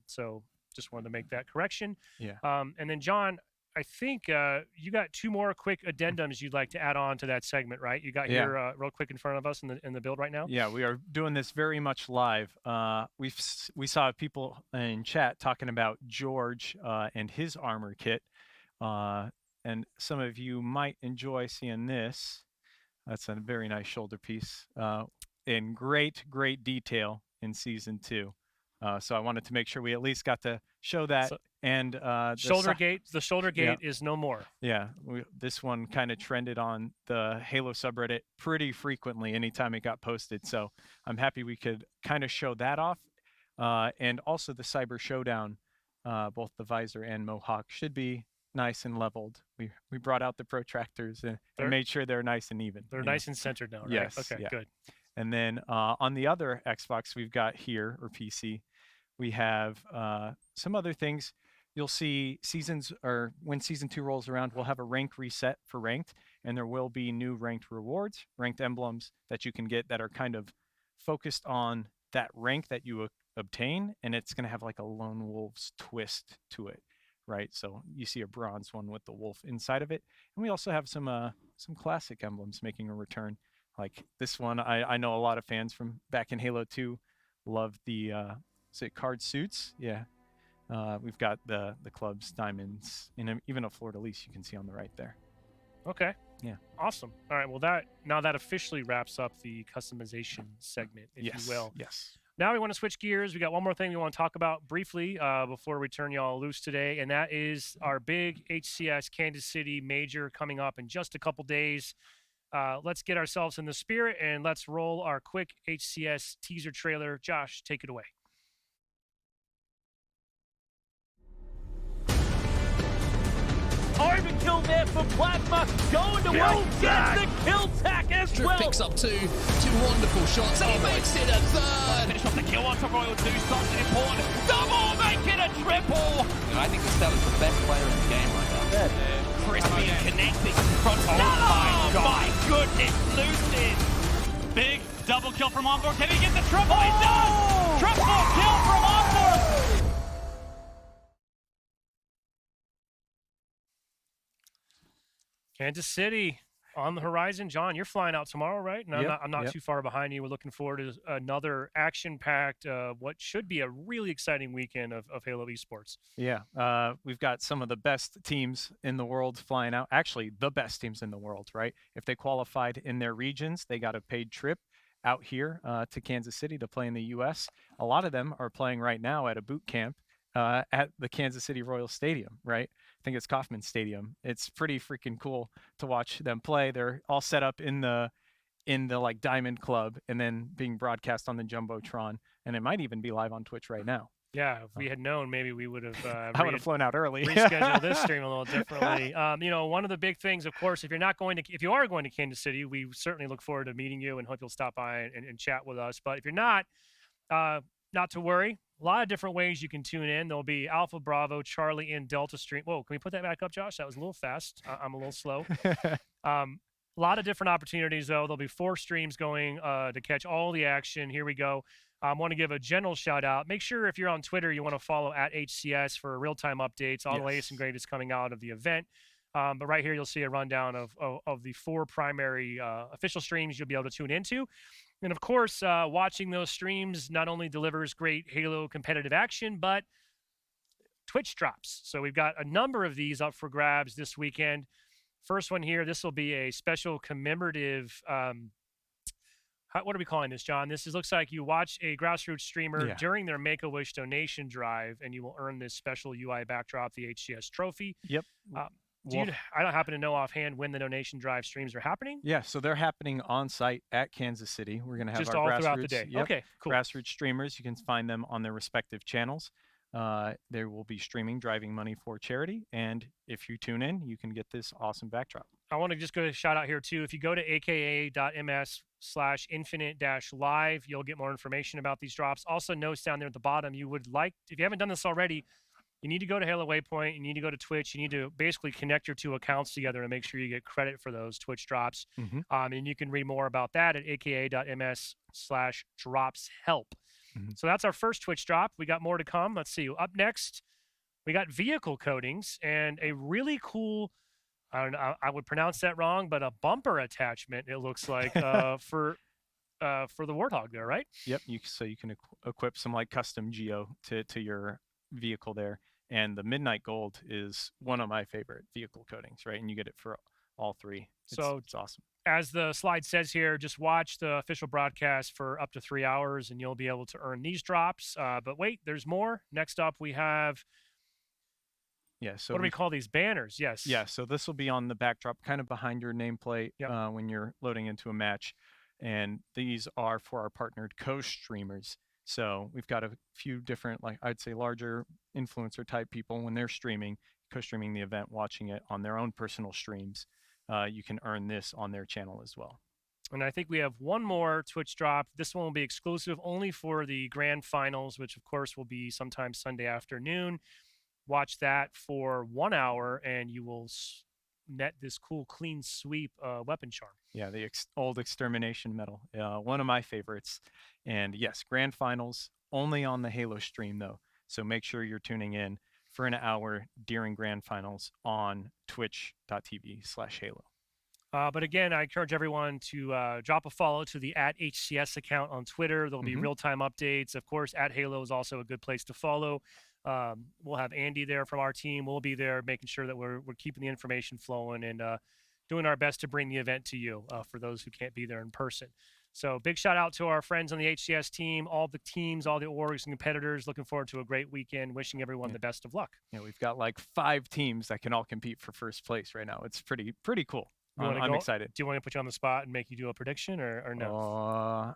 So just wanted to make that correction. Yeah. And then, John, I think you got two more quick addendums you'd like to add on to that segment, right? You got here real quick in front of us in the build right now? Yeah, we are doing this very much live. We saw people in chat talking about George and his armor kit. And some of you might enjoy seeing this. That's a very nice shoulder piece in great detail in season 2. So I wanted to make sure we at least got to show that. So, and the shoulder gate is no more. Yeah, this one kind of trended on the Halo subreddit pretty frequently anytime it got posted. So I'm happy we could kind of show that off. And also the Cyber Showdown, both the visor and Mohawk should be nice and leveled. We brought out the protractors and made sure they're nice and even. They're nice and centered now, right? Yes. Okay, yeah. good. And then on the other Xbox we've got here, or PC, we have some other things. You'll see when season 2 rolls around, we'll have a rank reset for ranked, and there will be new ranked rewards, ranked emblems that you can get that are kind of focused on that rank that you obtain, and it's going to have like a Lone Wolf's twist to it, right? So you see a bronze one with the wolf inside of it, and we also have some classic emblems making a return. Like this one, I know a lot of fans from back in Halo 2 love the card suits. Yeah. We've got the clubs, diamonds, and even a fleur-de-lis you can see on the right there. Okay. Yeah. Awesome. All right. Well, that officially wraps up the customization segment, if you will. Yes. Now we want to switch gears. We got one more thing we want to talk about briefly before we turn y'all loose today, and that is our big HCS Kansas City major coming up in just a couple days. Let's get ourselves in the spirit and let's roll our quick HCS teaser trailer. Josh, take it away. Ivan kill there for Plasma, going to Wolf, gets the kill tack as Drift well. Picks up two wonderful shots, and he makes it a third. Finish off the kill onto Royal 2, stops it important. Double, make it a triple. I think Costello's the best player in the game right now. Crispy and connecting. Oh my goodness, Lucid. Big double kill from Onboard. Can he get the triple? He does! Triple kill from Onboard. Kansas City on the horizon. John, you're flying out tomorrow, right? And I'm not too far behind you. We're looking forward to another action-packed, what should be a really exciting weekend of Halo esports. Yeah, we've got some of the best teams in the world flying out. Actually, the best teams in the world, right? If they qualified in their regions, they got a paid trip out here to Kansas City to play in the U.S. A lot of them are playing right now at a boot camp at the Kansas City Royal Stadium, right? I think it's Kauffman Stadium. It's pretty freaking cool to watch them play. They're all set up in the like Diamond Club and then being broadcast on the Jumbotron, and it might even be live on Twitch right now. Yeah, if we had known, maybe we would have I would have flown out early. Rescheduled this stream a little differently. One of the big things, of course, if you are going to Kansas City, we certainly look forward to meeting you and hope you'll stop by and chat with us. But if you're not to worry. A lot of different ways you can tune in. There'll be Alpha, Bravo, Charlie, and Delta stream. Whoa, can we put that back up, Josh? That was a little fast. I'm a little slow. A lot of different opportunities, though. There'll be 4 streams going to catch all the action. Here we go. I want to give a general shout-out. Make sure if you're on Twitter, you want to follow at HCS for real-time updates, all the latest and greatest coming out of the event. But right here, you'll see a rundown of the 4 primary official streams you'll be able to tune into. And of course, watching those streams not only delivers great Halo competitive action, but Twitch drops. So we've got a number of these up for grabs this weekend. First one here, this will be a special commemorative, what are we calling this, John? This looks like you watch a grassroots streamer during their Make-A-Wish donation drive, and you will earn this special UI backdrop, the HCS trophy. Yep. I don't happen to know offhand when the donation drive streams are happening. Yeah, so they're happening on site at Kansas City. We're going to have just our all grassroots, throughout the day. Okay, cool. Grassroots streamers. You can find them on their respective channels. They will be streaming, driving money for charity. And if you tune in, you can get this awesome backdrop. I want to just go to shout out here too. If you go to aka.ms/infinite-live, you'll get more information about these drops. Also, notes down there at the bottom, if you haven't done this already, you need to go to Halo Waypoint. You need to go to Twitch. You need to basically connect your 2 accounts together and make sure you get credit for those Twitch drops. And you can read more about that at aka.ms/dropshelp. So that's our first Twitch drop. We got more to come. Let's see. Up next, we got vehicle coatings and a really cool, I would pronounce that wrong, but a bumper attachment, it looks like, for the Warthog there, right? Yep. So you can equip some like custom geo to your vehicle there. And the Midnight Gold is one of my favorite vehicle coatings, right? And you get it for all 3. It's awesome. as the slide says here, just watch the official broadcast for up to 3 hours, and you'll be able to earn these drops. But wait, there's more. Next up, we have. Yeah. So what do we call these banners? Yes. Yeah. So this will be on the backdrop, kind of behind your nameplate Yep. when you're loading into a match, and these are for our partnered co-streamers. So we've got a few different, like I'd say, larger influencer type people when they're streaming, co-streaming the event, watching it on their own personal streams. You can earn this on their channel as well. And I think we have one more Twitch drop. This one will be exclusive only for the grand finals, which of course will be sometime Sunday afternoon. Watch that for 1 hour, and you will net this cool clean sweep weapon charm. Yeah, the old extermination medal, one of my favorites. And yes, grand finals only on the Halo stream though. So make sure you're tuning in for an hour during grand finals on twitch.tv/Halo. But again, I encourage everyone to drop a follow to the @HCS account on Twitter. There'll be real-time updates. Of course, @Halo is also a good place to follow. We'll have Andy there from our team. We'll be there making sure that we're keeping the information flowing and doing our best to bring the event to you for those who can't be there in person. So big shout out to our friends on the HCS team, all the teams, all the orgs and competitors. Looking forward to a great weekend. Wishing everyone the best of luck. Yeah, we've got like 5 teams that can all compete for first place right now. It's pretty cool. I'm excited. Do you want to put you on the spot and make you do a prediction or no?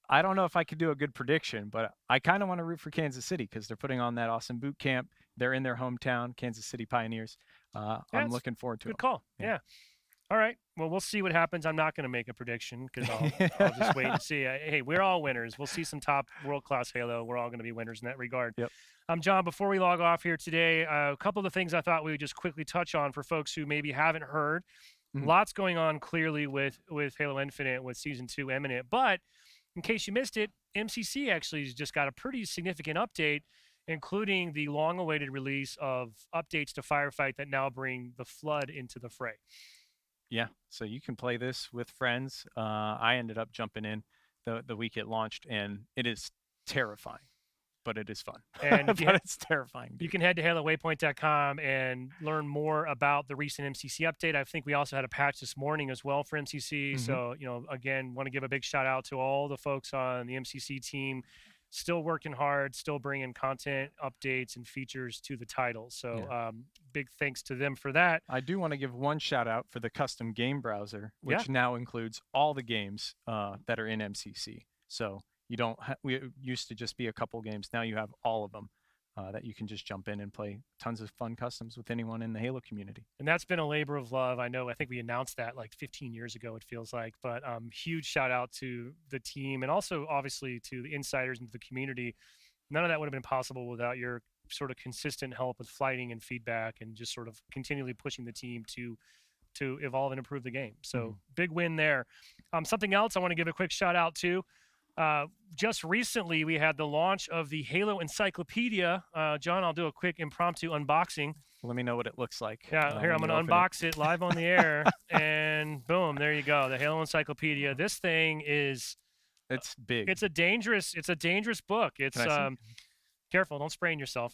I don't know if I could do a good prediction, but I kind of want to root for Kansas City because they're putting on that awesome boot camp. They're in their hometown, Kansas City Pioneers. I'm looking forward to it. Good call. Yeah. All right. Well, we'll see what happens. I'm not going to make a prediction because I'll just wait and see. Hey, we're all winners. We'll see some top world-class Halo. We're all going to be winners in that regard. Yep. John, before we log off here today, a couple of the things I thought we would just quickly touch on for folks who maybe haven't heard. Lots going on clearly with Halo Infinite, with Season 2 imminent. But in case you missed it, MCC actually has just got a pretty significant update, including the long-awaited release of updates to Firefight that now bring the Flood into the fray. Yeah, so you can play this with friends. I ended up jumping in the week it launched, and it is terrifying, but it is fun. And but it's terrifying. You can head to HaloWaypoint.com and learn more about the recent MCC update. I think we also had a patch this morning as well for MCC. So, again, want to give a big shout out to all the folks on the MCC team. Still working hard, still bringing content, updates, and features to the title. So big thanks to them for that. I do want to give one shout out for the custom game browser, which now includes all the games that are in MCC. So you don't. We used to just be a couple games. Now you have all of them that you can just jump in and play tons of fun customs with anyone in the Halo community. And that's been a labor of love. I know. I think we announced that like 15 years ago. It feels like, but huge shout out to the team and also obviously to the insiders and the community. None of that would have been possible without your sort of consistent help with flighting and feedback and just sort of continually pushing the team to evolve and improve the game. So big win there. Something else I want to give a quick shout out to. Just recently, we had the launch of the Halo Encyclopedia. John, I'll do a quick impromptu unboxing. Let me know what it looks like. Yeah, here, I'm going to unbox it live on the air. And boom, there you go. The Halo Encyclopedia. This thing is... It's big. It's a dangerous book. It's careful, don't sprain yourself.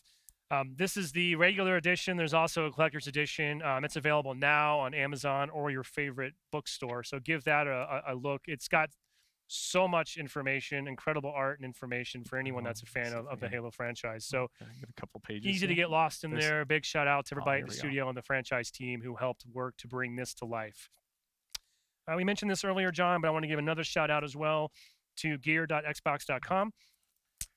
This is the regular edition. There's also a collector's edition. It's available now on Amazon or your favorite bookstore. So give that a look. It's got so much information, incredible art and information for anyone that's a fan of the Halo franchise. So a couple pages. Easy to get lost in there. Big shout out to everybody at the studio and the franchise team who helped work to bring this to life. We mentioned this earlier, John, but I want to give another shout out as well to gear.xbox.com.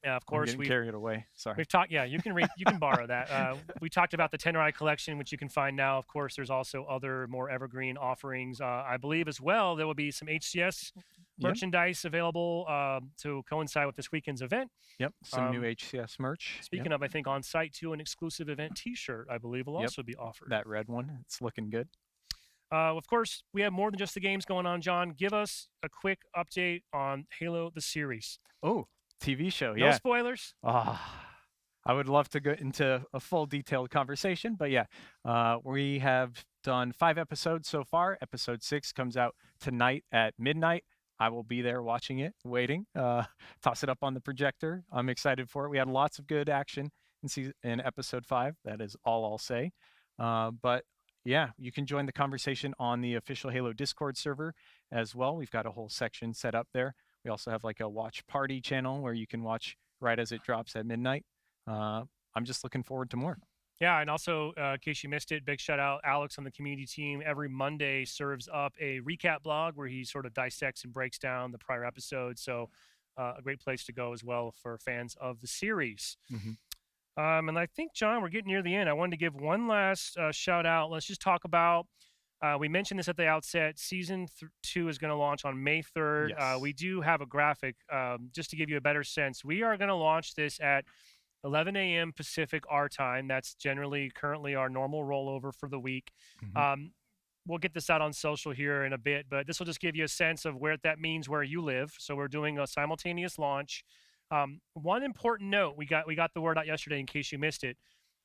Of course, we carry it away. Sorry. We've talked. Yeah, you can borrow that. We talked about the Tenrai collection, which you can find now. Of course, there's also other more evergreen offerings. I believe as well there will be some HCS merchandise available to coincide with this weekend's event. Yep, some new HCS merch. Speaking of, I think on site too, an exclusive event T-shirt I believe will also be offered. That red one, it's looking good. Of course, we have more than just the games going on. John, give us a quick update on Halo the series. Oh. TV show, No spoilers. I would love to go into a full detailed conversation, but we have done 5 episodes so far. Episode 6 comes out tonight at midnight. I will be there watching it, waiting. Toss it up on the projector. I'm excited for it. We had lots of good action in episode 5. That is all I'll say. But Yeah, you can join the conversation on the official Halo Discord server as well. We've got a whole section set up there. We also have like a watch party channel where you can watch right as it drops at midnight. I'm just looking forward to more. Yeah, and also, in case you missed it, big shout out Alex on the community team. Every Monday serves up a recap blog where he sort of dissects and breaks down the prior episodes. So a great place to go as well for fans of the series. And I think, John, we're getting near the end. I wanted to give one last shout out. Let's just talk about, we mentioned this at the outset, Season 2 is going to launch on May 3rd. Yes. We do have a graphic just to give you a better sense. We are going to launch this at 11 a.m. Pacific our time. That's currently our normal rollover for the week. We'll get this out on social here in a bit, but this will just give you a sense of where that means where you live. So we're doing a simultaneous launch. One important note, we got the word out yesterday in case you missed it.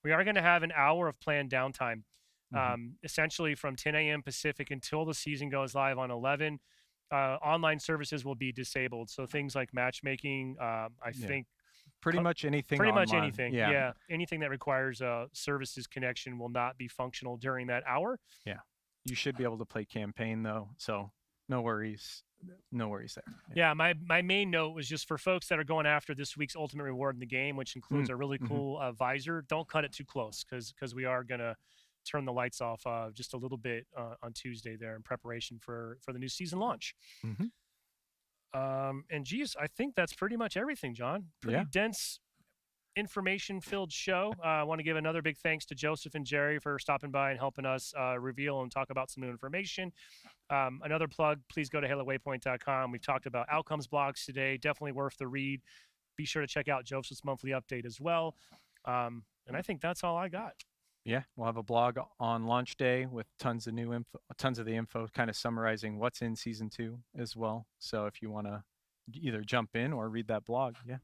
We are going to have an hour of planned downtime, essentially from 10 a.m. Pacific until the season goes live on 11. Online services will be disabled. So things like matchmaking, I think, pretty much anything. Pretty much online. anything. Yeah. Anything that requires a services connection will not be functional during that hour. Yeah. You should be able to play campaign though, so no worries. No worries there. Yeah, my main note was just for folks that are going after this week's ultimate reward in the game, which includes a really cool visor. Don't cut it too close because we are gonna turn the lights off just a little bit on Tuesday there in preparation for the new season launch. And geez, I think that's pretty much everything, John. Pretty dense, information-filled show. I want to give another big thanks to Joseph and Jerry for stopping by and helping us reveal and talk about some new information. Another plug, please go to halowaypoint.com. We've talked about outcomes blogs today. Definitely worth the read. Be sure to check out Joseph's monthly update as well. And I think that's all I got. Yeah, we'll have a blog on launch day with tons of new info, tons of the info, kind of summarizing what's in season 2 as well. So if you want to either jump in or read that blog, yeah.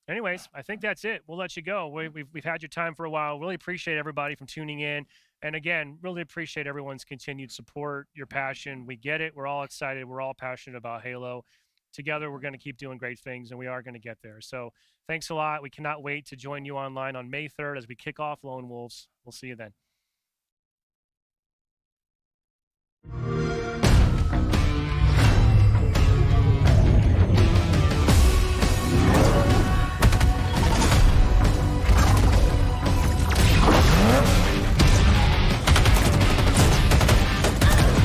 Anyways, I think that's it. We'll let you go. We've had your time for a while. Really appreciate everybody from tuning in. And again, really appreciate everyone's continued support, your passion. We get it. We're all excited. We're all passionate about Halo. Together, we're going to keep doing great things, and we are going to get there. So thanks a lot. We cannot wait to join you online on May 3rd as we kick off Lone Wolves. We'll see you then.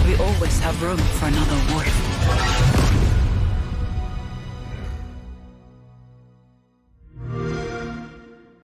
We always have room for another wolf.